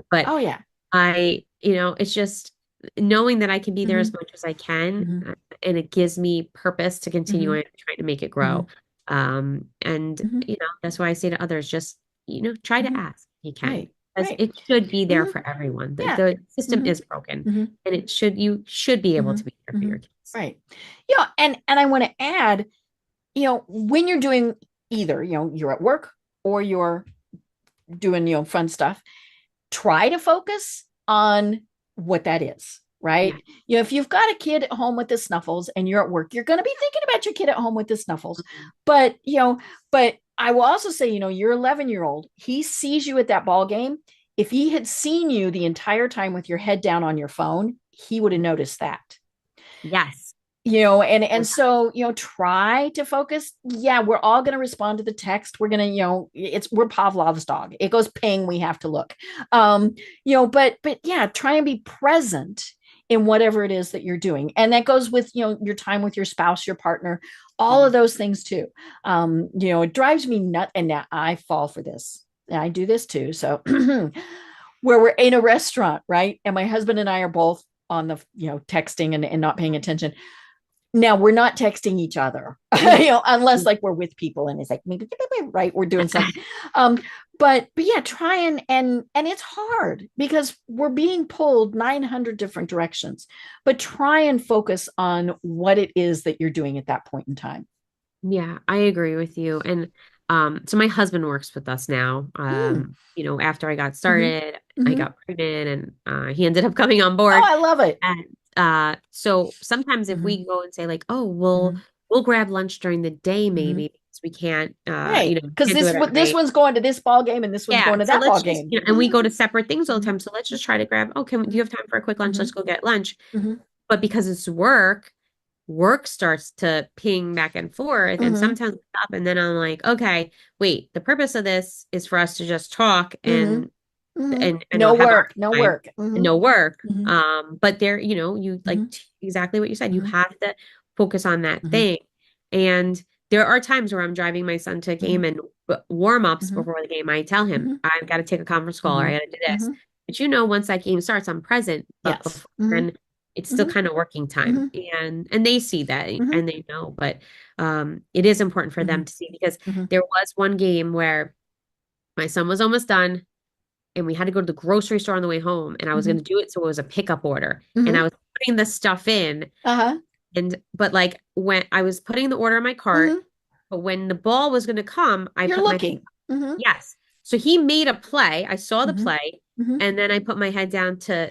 But it's just knowing that I can be there as much as I can, and it gives me purpose to continue trying to make it grow. That's why I say to others, just, try to ask if you can. Because it should be there for everyone. The system is broken, and you should be able to be there for your kids. Right. And I want to add, when you're doing either, you're at work or you're doing, fun stuff, try to focus on what that is. Right. If you've got a kid at home with the snuffles and you're at work, you're going to be thinking about your kid at home with the snuffles. But I will also say, your 11-year-old, he sees you at that ball game. If he had seen you the entire time with your head down on your phone, he would have noticed that. Yes. So, try to focus. Yeah, we're all going to respond to the text. We're going to, we're Pavlov's dog. It goes ping, we have to look. But try and be present in whatever it is that you're doing. And that goes with, your time with your spouse, your partner, all of those things too. It drives me nuts. And now I fall for this. I do this too. So where we're in a restaurant, right? And my husband and I are both on the, texting and not paying attention. Now we're not texting each other, unless like we're with people and it's like, right, we're doing something. But yeah, try and it's hard because we're being pulled 900 different directions, but try and focus on what it is that you're doing at that point in time. Yeah, I agree with you. And so my husband works with us now. Mm. After I got Mm-hmm. started, I Mm-hmm. got pregnant and he ended up coming on Oh, board. I love it. And so sometimes if Mm-hmm. we go and say like, oh, we'll Mm-hmm. we'll grab lunch during the day Mm-hmm. maybe because we can't Right. Because can't do it at this night. one's going to this ball game and this one's Yeah, going to so that ball let's just, game. and we go to separate things all the Mm-hmm. time. So let's just try to grab, oh, do you have time for a quick lunch? Mm-hmm. Let's go get lunch. Mm-hmm. But because it's work starts to ping back and forth. And Mm-hmm. sometimes we stop and then I'm like, okay, wait, the purpose of this is for us to just talk Mm-hmm. and Mm-hmm. and No have our work, no time work. and Mm-hmm. no work. Mm-hmm. But there, you like Mm-hmm. exactly what you said. You Mm-hmm. have to focus on that Mm-hmm. thing. And there are times where I'm driving my son to a Mm-hmm. game and warm-ups Mm-hmm. before the game. I tell him, Mm-hmm. I've got to take a conference call or Mm-hmm. I got to do this. Mm-hmm. But once that game starts, I'm present. But Yes. before Mm-hmm. then, it's still Mm-hmm. kind of working time. Mm-hmm. And they see that Mm-hmm. and they know. But it is important for Mm-hmm. them to see because Mm-hmm. there was one game where my son was almost done and we had to go to the grocery store on the way home and I was going Mm-hmm. to do it so it was a pickup order and I Mm-hmm. was putting the stuff in Uh-huh. but like when I was putting the order in my cart Mm-hmm. but when the ball was going to come I You're put my looking. Mm-hmm. yes so he made a play I saw the Mm-hmm. play Mm-hmm. and then I put my head down to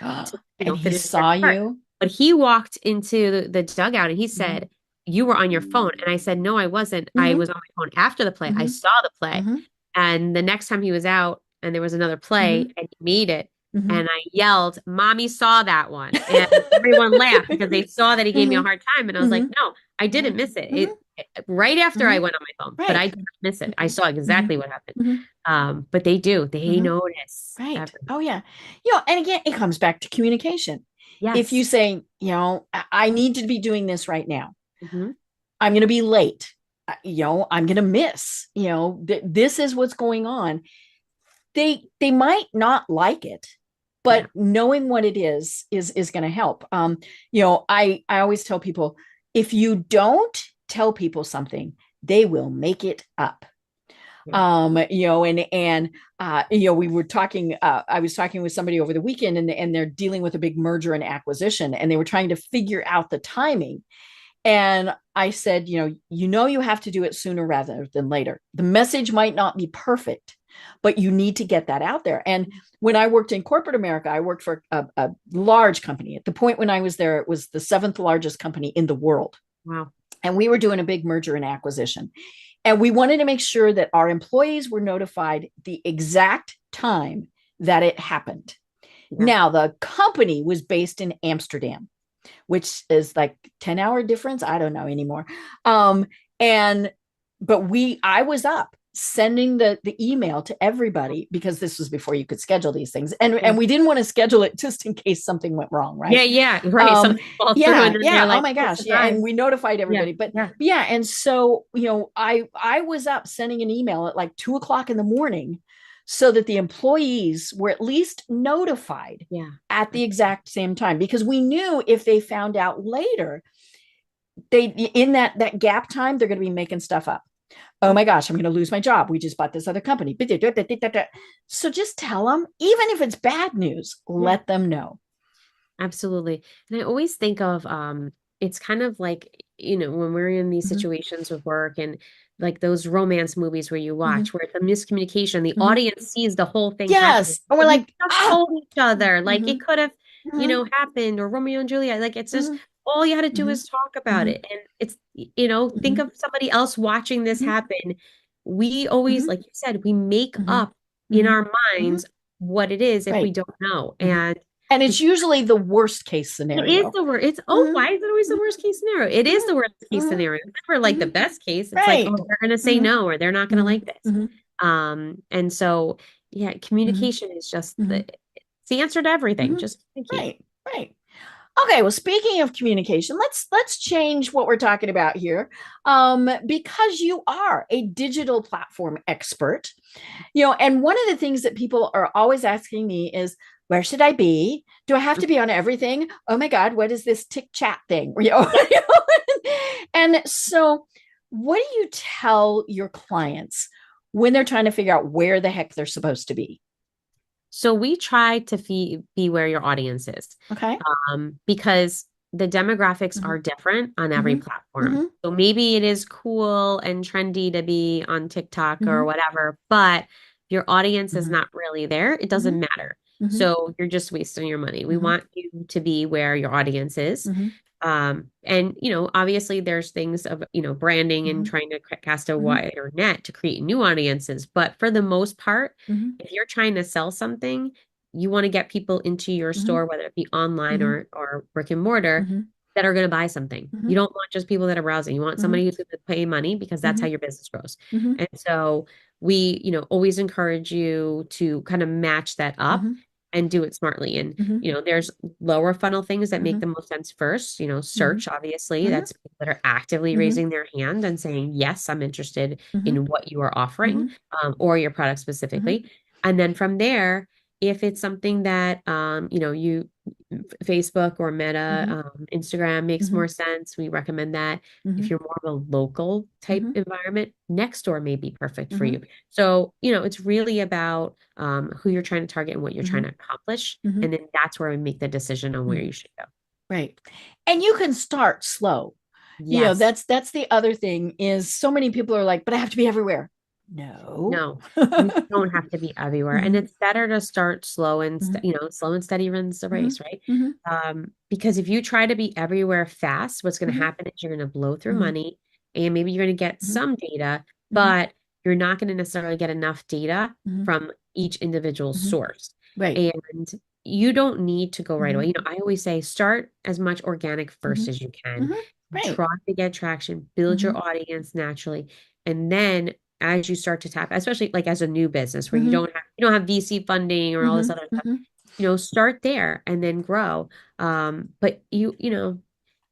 And he finish the saw next part you. but he walked into the dugout and he Mm-hmm. said you were on your phone and I said no I wasn't I Mm-hmm. was on my phone after the play I Mm-hmm. saw the play Mm-hmm. and the next time he was out and there was another play Mm-hmm. and he made it. Mm-hmm. And I yelled, Mommy saw that one. And everyone laughed because they saw that he gave me a Mm-hmm. hard time. And I was like, Mm-hmm. no, I didn't miss it. Mm-hmm. Right after I Mm-hmm. went on my phone, but Right. I didn't miss it. I Mm-hmm. saw exactly what happened. Mm-hmm. But they do. They Mm-hmm. notice Right. everything. Oh, yeah. And again, it comes back to communication. If you Yes. say, I need to be doing this right now, Hmm. I'm going to be late, I'm going to miss, this is what's going on. They might not like it, Yeah. but knowing what it is going to help. I always tell people, if you don't tell people something, they will make it up. Yeah. We were talking, I was talking with somebody over the weekend and they're dealing with a big merger and acquisition and they were trying to figure out the timing. And I said, you have to do it sooner rather than later. The message might not be perfect, but you need to get that out there. And when I worked in corporate America, I worked for a large company. At the point when I was there, it was the 7th largest company in the world. Wow. And we were doing a big merger and acquisition. And we wanted to make sure that our employees were notified the exact time that it happened. Yeah. Now, the company was based in Amsterdam, which is like 10-hour difference. I don't know anymore. But I was up sending the email to everybody because this was before you could schedule these things. And we didn't want to schedule it just in case something went wrong. Right. Yeah. Right. Something falls through and then Yeah. they're like, Oh my gosh. Yeah. And we notified everybody, yeah. And so, I was up sending an email at like 2:00 in the morning so that the employees were at least notified at the exact same time, because we knew if they found out later, in that gap time, they're going to be making stuff up. Oh my gosh, I'm going to lose my job. We just bought this other company. So just tell them, even if it's bad news, let them know. Absolutely. And I always think of, it's kind of like, when we're in these situations with work and like those romance movies where you watch, where it's a miscommunication, the audience sees the whole thing happening. Yes. And we're like, told each other, like it could have, happened, or Romeo and Juliet. Like it's just, all you had to do is talk about it. And it's, think of somebody else watching this happen. We always, like you said, we make up in our minds what it is if we don't know. And it's usually the worst case scenario. It is the worst. It's why is it always the worst case scenario? It is the worst case scenario. It's never like the best case. It's like, oh, they're gonna say no, or they're not gonna like this. And so communication is just it's the answer to everything. Just right. Okay, well, speaking of communication, let's change what we're talking about here, because you are a digital platform expert, and one of the things that people are always asking me is, where should I be? Do I have to be on everything? Oh my God, what is this tick chat thing? And so, what do you tell your clients when they're trying to figure out where the heck they're supposed to be? So we try to be where your audience is, Okay. because the demographics Mm-hmm. are different on every Mm-hmm. platform. Mm-hmm. So maybe it is cool and trendy to be on TikTok or Mm-hmm. whatever, but your audience is Mm-hmm. not really there. It doesn't matter. Mm-hmm. So you're just wasting your money. We Mm-hmm. want you to be where your audience is. Mm-hmm. And obviously there's things of, branding and Mm-hmm. trying to cast a Mm-hmm. wider net to create new audiences. But for the most part, Mm-hmm. if you're trying to sell something, you want to get people into your Mm-hmm. store, whether it be online Mm-hmm. or brick and mortar, Mm-hmm. that are going to buy something. Mm-hmm. You don't want just people that are browsing. You want Mm-hmm. somebody who's going to pay money, because that's Mm-hmm. how your business grows. Mm-hmm. And so we, always encourage you to kind of match that up Mm-hmm. and do it smartly. And, Mm-hmm. there's lower funnel things that make Mm-hmm. the most sense first. Mm-hmm. Search, obviously, Mm-hmm. that's people that are actively Mm-hmm. raising their hand and saying, yes, I'm interested Mm-hmm. in what you are offering, Mm-hmm. or your product Mm-hmm. specifically. And then from there, if it's something that, Facebook or Meta, Mm-hmm. Instagram makes Mm-hmm. more sense, we recommend that. Mm-hmm. If you're more of a local type Mm-hmm. environment, Nextdoor may be perfect for Mm-hmm. you. So, it's really about who you're trying to target and what you're Mm-hmm. trying to accomplish. Mm-hmm. And then that's where we make the decision on where Mm-hmm. you should go. Right. And you can start slow. Yes. That's the other thing is so many people are like, but I have to be everywhere. No. No, you don't have to be everywhere. And Mm-hmm. it's better to start slow and, Mm-hmm. slow and steady runs the Mm-hmm. race, right? Mm-hmm. Because if you try to be everywhere fast, what's going to Mm-hmm. happen is you're going to blow through Mm-hmm. money, and maybe you're going to get Mm-hmm. some data, Mm-hmm. but you're not going to necessarily get enough data Mm-hmm. from each individual Mm-hmm. source. Right. And you don't need to go right Mm-hmm. away. I always say start as much organic Mm-hmm. first as you can. Mm-hmm. Right. Try to get traction, build Mm-hmm. your audience naturally, and then as you start to tap, especially like as a new business where Mm-hmm. you don't have VC funding or all this other stuff, Mm-hmm. start there and then grow. But you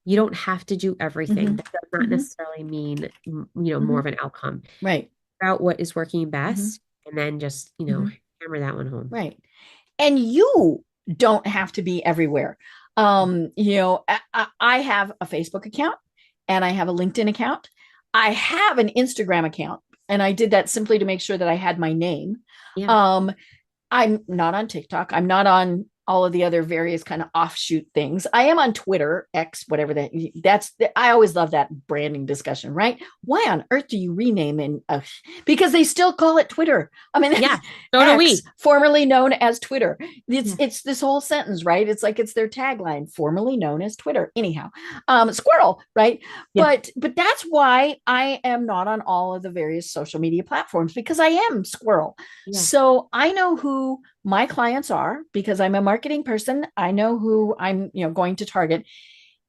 don't have to do everything. Mm-hmm. That does not Mm-hmm. necessarily mean, Mm-hmm. more of an outcome. Right. Figure out what is working Mm-hmm. best and then just, Mm-hmm. hammer that one home. Right. And you don't have to be everywhere. I have a Facebook account and I have a LinkedIn account. I have an Instagram account, and I did that simply to make sure that I had my name. Yeah. Um, I'm not on TikTok. I'm not on all of the other various kind of offshoot things. I am on Twitter, X, whatever I always love that branding discussion, right? Why on earth do you rename because they still call it Twitter. I mean, Yeah. So do we. X, formerly known as Twitter. Yeah. It's this whole sentence, right? It's like it's their tagline, formerly known as Twitter. Anyhow, squirrel, right? Yeah. But that's why I am not on all of the various social media platforms, because I am squirrel. Yeah. So I know who my clients are because I'm a marketing person. I know who I'm, going to target.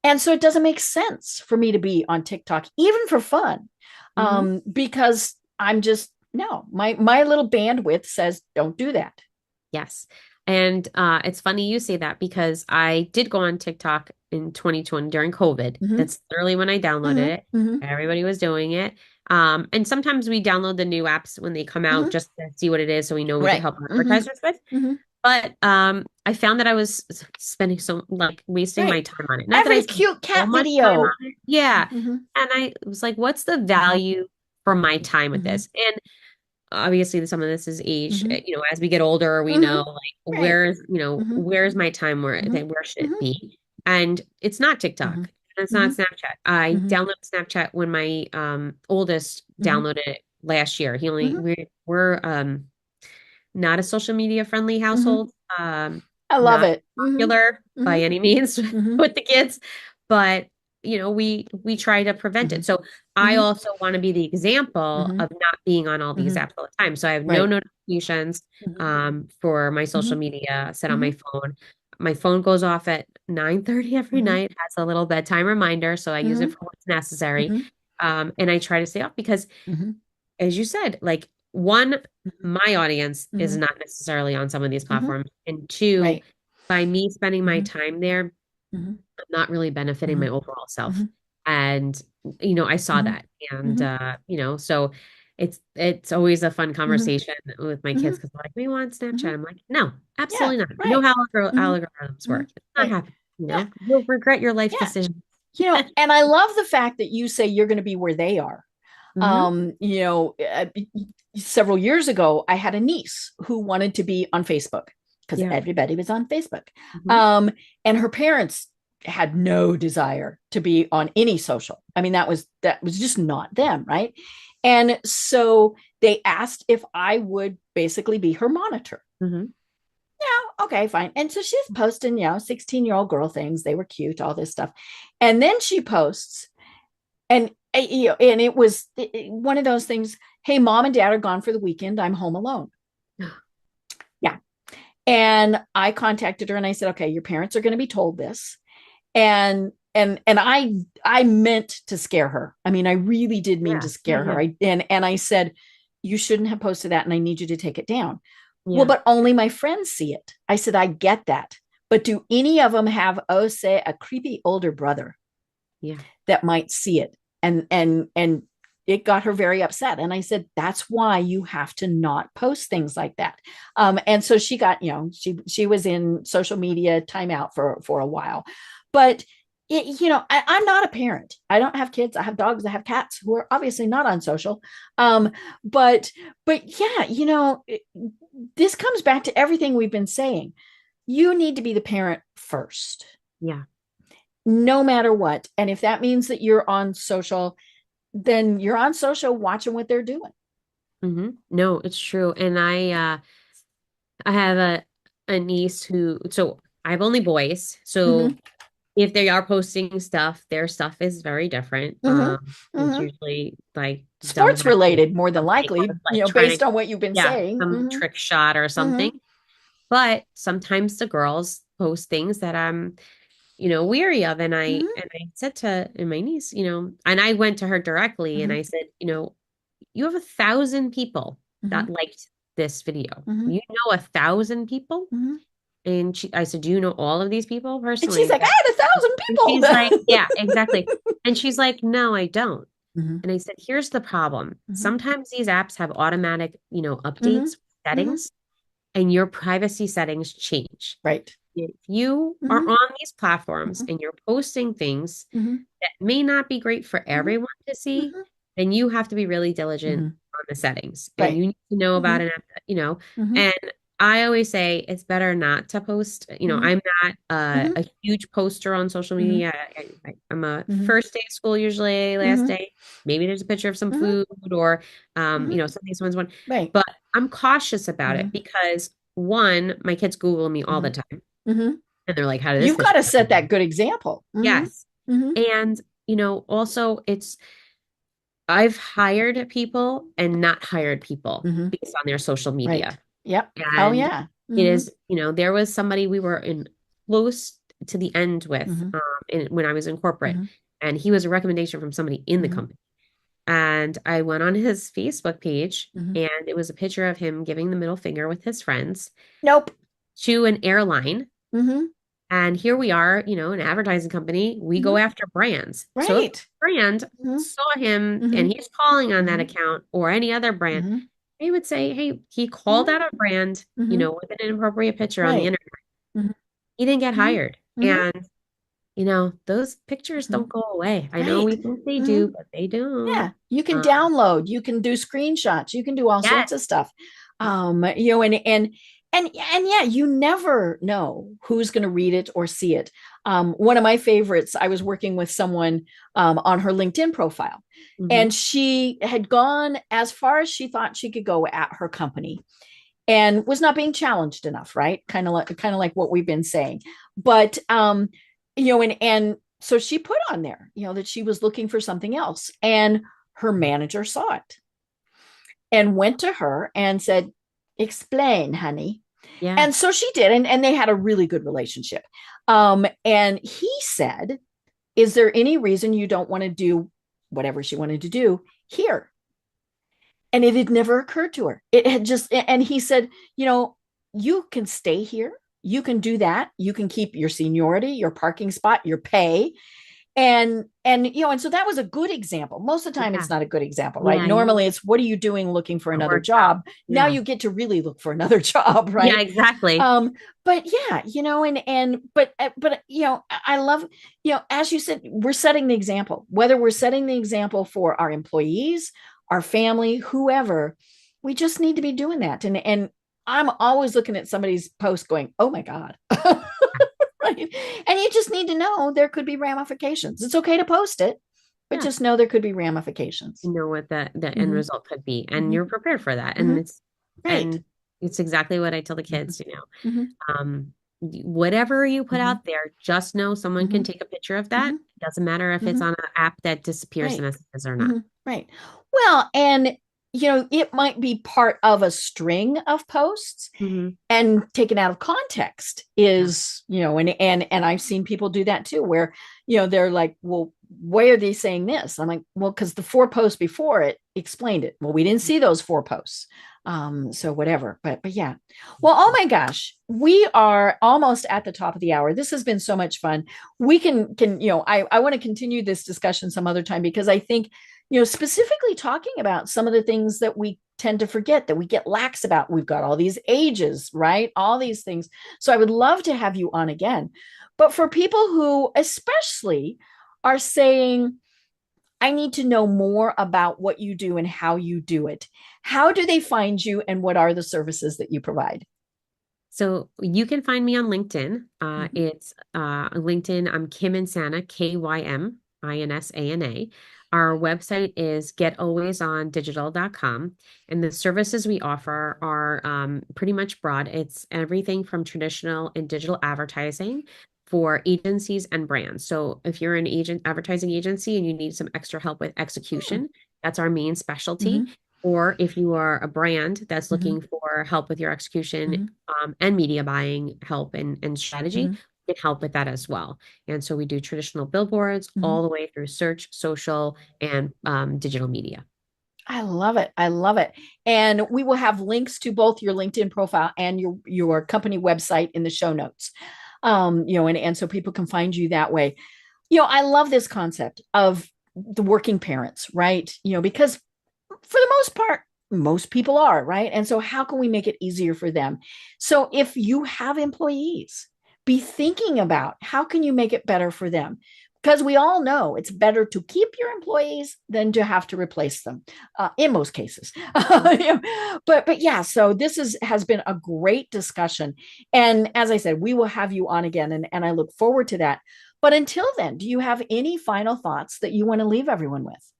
And so it doesn't make sense for me to be on TikTok, even for fun, because I'm just, no, my little bandwidth says, don't do that. Yes. And it's funny you say that, because I did go on TikTok in 2020 during COVID. Mm-hmm. That's literally when I downloaded it. Mm-hmm. Everybody was doing it. And sometimes we download the new apps when they come out Mm-hmm. just to see what it is, so we know we Right. can help Mm-hmm. advertisers with. Mm-hmm. But I found that I was spending wasting my time on it. Not Every that I spent cute cat so much video. time on it. Yeah. Mm-hmm. And I was like, what's the value for my time with Mm-hmm. this? And obviously some of this is age. Mm-hmm. As we get older, we Mm-hmm. know like Right. where's where's my time, where should it be? And it's not TikTok. Mm-hmm. And it's not Snapchat. I Mm-hmm. downloaded Snapchat when my oldest downloaded it last year. We're not a social media friendly household. I love Not it. popular by any means with the kids, but we try to prevent it. So I also want to be the example of not being on all these apps all the time. So I have no notifications for my social media set on my phone. My phone goes off at 9:30 every night, has a little bedtime reminder, so I use it for what's necessary. And I try to stay off because, as you said, like, one, my audience is not necessarily on some of these platforms. And two, by me spending my time there, I'm not really benefiting my overall self. And, I saw that. And, so it's always a fun conversation with my kids, because they're like, we want Snapchat. I'm like, no, absolutely not. You know how algorithms work. It's not happening. You'll regret your life decisions. And I love the fact that you say you're going to be where they are. Hmm. You know, several years ago, I had a niece who wanted to be on Facebook because Yeah. everybody was on Facebook. Hmm. And her parents had no desire to be on any social. I mean, that was just not them, right? And so they asked if I would basically be her monitor. Hmm. Yeah, okay, fine. And so she's posting, 16-year-old girl things. They were cute, all this stuff. And then she posts, and and it was one of those things. Hey, mom and dad are gone for the weekend. I'm home alone. Yeah. And I contacted her and I said, okay, your parents are going to be told this. And I meant to scare her. I mean, I really did mean to scare her. And I said, you shouldn't have posted that, and I need you to take it down. Well, Yeah. but only my friends see it. I said, I get that. But do any of them have, say, a creepy older brother Yeah. that might see it? And it got her very upset. And I said, that's why you have to not post things like that. And so she got, she was in social media timeout for a while. But I'm not a parent. I don't have kids. I have dogs. I have cats who are obviously not on social. But yeah, this comes back to everything we've been saying. You need to be the parent first, Yeah. no matter what. And if that means that you're on social, then you're on social watching what they're doing. Hmm. No, it's true. And I have a niece so I have only boys. So Mm-hmm. if they are posting stuff, their stuff is very different. Mm-hmm. It's Mm-hmm. usually like dumb Sports hacking, related, more than something, or likely, like trying based to, on what you've been yeah, saying. some Mm-hmm. trick shot or Mm-hmm. something. But sometimes the girls post things that I'm, weary of. Mm-hmm. And I said to my niece, and I went to her directly and Mm-hmm. I said, you have 1,000 people Mm-hmm. that liked this video. Mm-hmm. You know, 1,000 people? Mm-hmm. And I said, do you know all of these people And she's personally? like, I had 1,000 And she's like, people. yeah, exactly. And she's like, no, I don't. Mm-hmm. And I said, here's the problem. Mm-hmm. Sometimes these apps have automatic, Mm-hmm. updates, Mm-hmm. settings, and your privacy settings change. Right. If you are Mm-hmm. on these platforms Mm-hmm. and you're posting things Mm-hmm. that may not be great for Mm-hmm. everyone to see, Mm-hmm. then you have to be really diligent Mm-hmm. on the settings and Right. you need to know Mm-hmm. about an app, Mm-hmm. and I always say it's better not to post. Mm-hmm. I'm not Mm-hmm. a huge poster on social Mm-hmm. media. I'm a Mm-hmm. first day of school, usually last Mm-hmm. day. Maybe there's a picture of some Mm-hmm. food or, Mm-hmm. something someone's one, Right. but I'm cautious about Mm-hmm. it because one, my kids Google me all Mm-hmm. the time. Mm-hmm. And they're like, how did this You've got picture to set that happen? good example. Mm-hmm. Yes. Mm-hmm. And, also I've hired people and not hired people Mm-hmm. based on their social Right. media. Yep. Oh, And yeah. it Mm-hmm. is, there was somebody we were in close to the end with Mm-hmm. when I was in corporate, Mm-hmm. and he was a recommendation from somebody in the Mm-hmm. company. And I went on his Facebook page, Mm-hmm. and it was a picture of him giving the middle finger with his friends Nope. to an airline. Mm-hmm. And here we are, an advertising company. We go Mm-hmm. after brands. So if a Right. brand Mm-hmm. saw him Mm-hmm. and he's calling on that Mm-hmm. account or any other brand, Mm-hmm. they would say, hey, he called Mm-hmm. out a brand, Mm-hmm. with an inappropriate picture on the Right. internet. Mm-hmm. He didn't get Mm-hmm. hired. Mm-hmm. And, those pictures Mm-hmm. don't go away. I know we Right. think they Mm-hmm. do, but they don't. Yeah. You can Um, download, you can do screenshots, you can do all yes. sorts of stuff. And yeah, you never know who's going to read it or see it. One of my favorites, I was working with someone on her LinkedIn profile, Mhm. and she had gone as far as she thought she could go at her company and was not being challenged enough, right? Kind of like what we've been saying. But and so she put on there, that she was looking for something else. And her manager saw it and went to her and said, explain, honey. Yeah. And so she did, and they had a really good relationship. And he said, is there any reason you don't want to do whatever she wanted to do here? And it had never occurred to her. It had just, and he said, you can stay here. You can do that. You can keep your seniority, your parking spot, your pay. And so that was a good example. Most of the time Yeah. it's not a good example, right? Yeah, Normally it's, what are you doing looking for another job? Now Yeah. you get to really look for another job, right? Yeah, exactly. But yeah, but I love, as you said, we're setting the example. Whether we're setting the example for our employees, our family, whoever, we just need to be doing that. And I'm always looking at somebody's post going, oh my God. Right. And you just need to know there could be ramifications. It's okay to post it, but just know there could be ramifications. You know what the end result could be, and you're prepared for that. And it's exactly what I tell the kids, whatever you put out there, just know someone can take a picture of that. It doesn't matter if it's on an app that disappears in a second or not. Right. Well, and it might be part of a string of posts, and taken out of context is, and I've seen people do that too, where, they're like, well, why are they saying this? I'm like, well, because the 4 posts before it explained it. Well, we didn't see those 4 posts. So whatever, but yeah. Well, oh my gosh, we are almost at the top of the hour. This has been so much fun. We can, I want to continue this discussion some other time, because I think, specifically talking about some of the things that we tend to forget, that we get lax about. We've got all these ages, right? All these things. So I would love to have you on again. But for people who especially are saying, I need to know more about what you do and how you do it, how do they find you, and what are the services that you provide? So you can find me on LinkedIn. It's LinkedIn. I'm Kym Insana, KYMINSANA. Our website is GetAlwaysOnDigital.com. And the services we offer are pretty much broad. It's everything from traditional and digital advertising for agencies and brands. So if you're an advertising agency and you need some extra help with execution, that's our main specialty. Or if you are a brand that's looking for help with your execution and media buying help and strategy, we can help with that as well. And so we do traditional billboards all the way through search, social, and digital media. I love it. I love it. And we will have links to both your LinkedIn profile and your company website in the show notes. And so people can find you that way. I love this concept of the working parents, right? Because for the most part, most people are, right? And so how can we make it easier for them? So if you have employees, be thinking about how can you make it better for them? Because we all know it's better to keep your employees than to have to replace them in most cases. But yeah, so this has been a great discussion. And as I said, we will have you on again, and I look forward to that. But until then, do you have any final thoughts that you want to leave everyone with?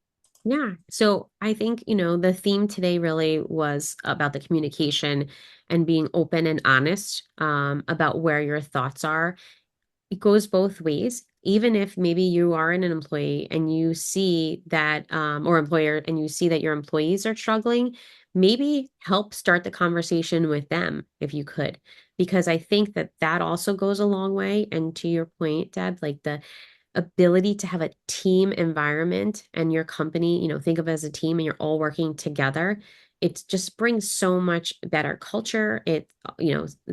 Yeah. So I think, the theme today really was about the communication and being open and honest about where your thoughts are. It goes both ways. Even if maybe you are an employee and you see that, or employer, and you see that your employees are struggling, maybe help start the conversation with them if you could, because I think that also goes a long way. And to your point, Deb, like the ability to have a team environment and your company, think of it as a team and you're all working together, it just brings so much better culture. It,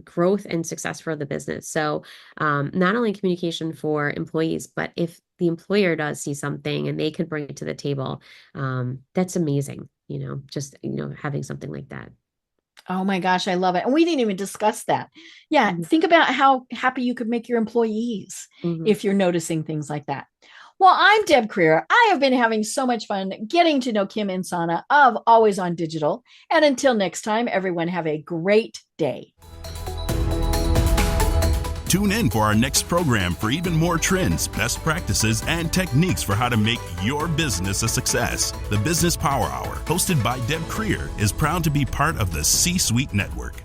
growth and success for the business. So not only communication for employees, but if the employer does see something and they could bring it to the table, that's amazing. Just, having something like that. Oh my gosh, I love it. And we didn't even discuss that. Yeah. Think about how happy you could make your employees if you're noticing things like that. Well, I'm Deb Creer. I have been having so much fun getting to know Kym Insana of AlwaysOn Digital. And until next time, everyone have a great day. Tune in for our next program for even more trends, best practices, and techniques for how to make your business a success. The Business Power Hour, hosted by Deb Creer, is proud to be part of the C-Suite Network.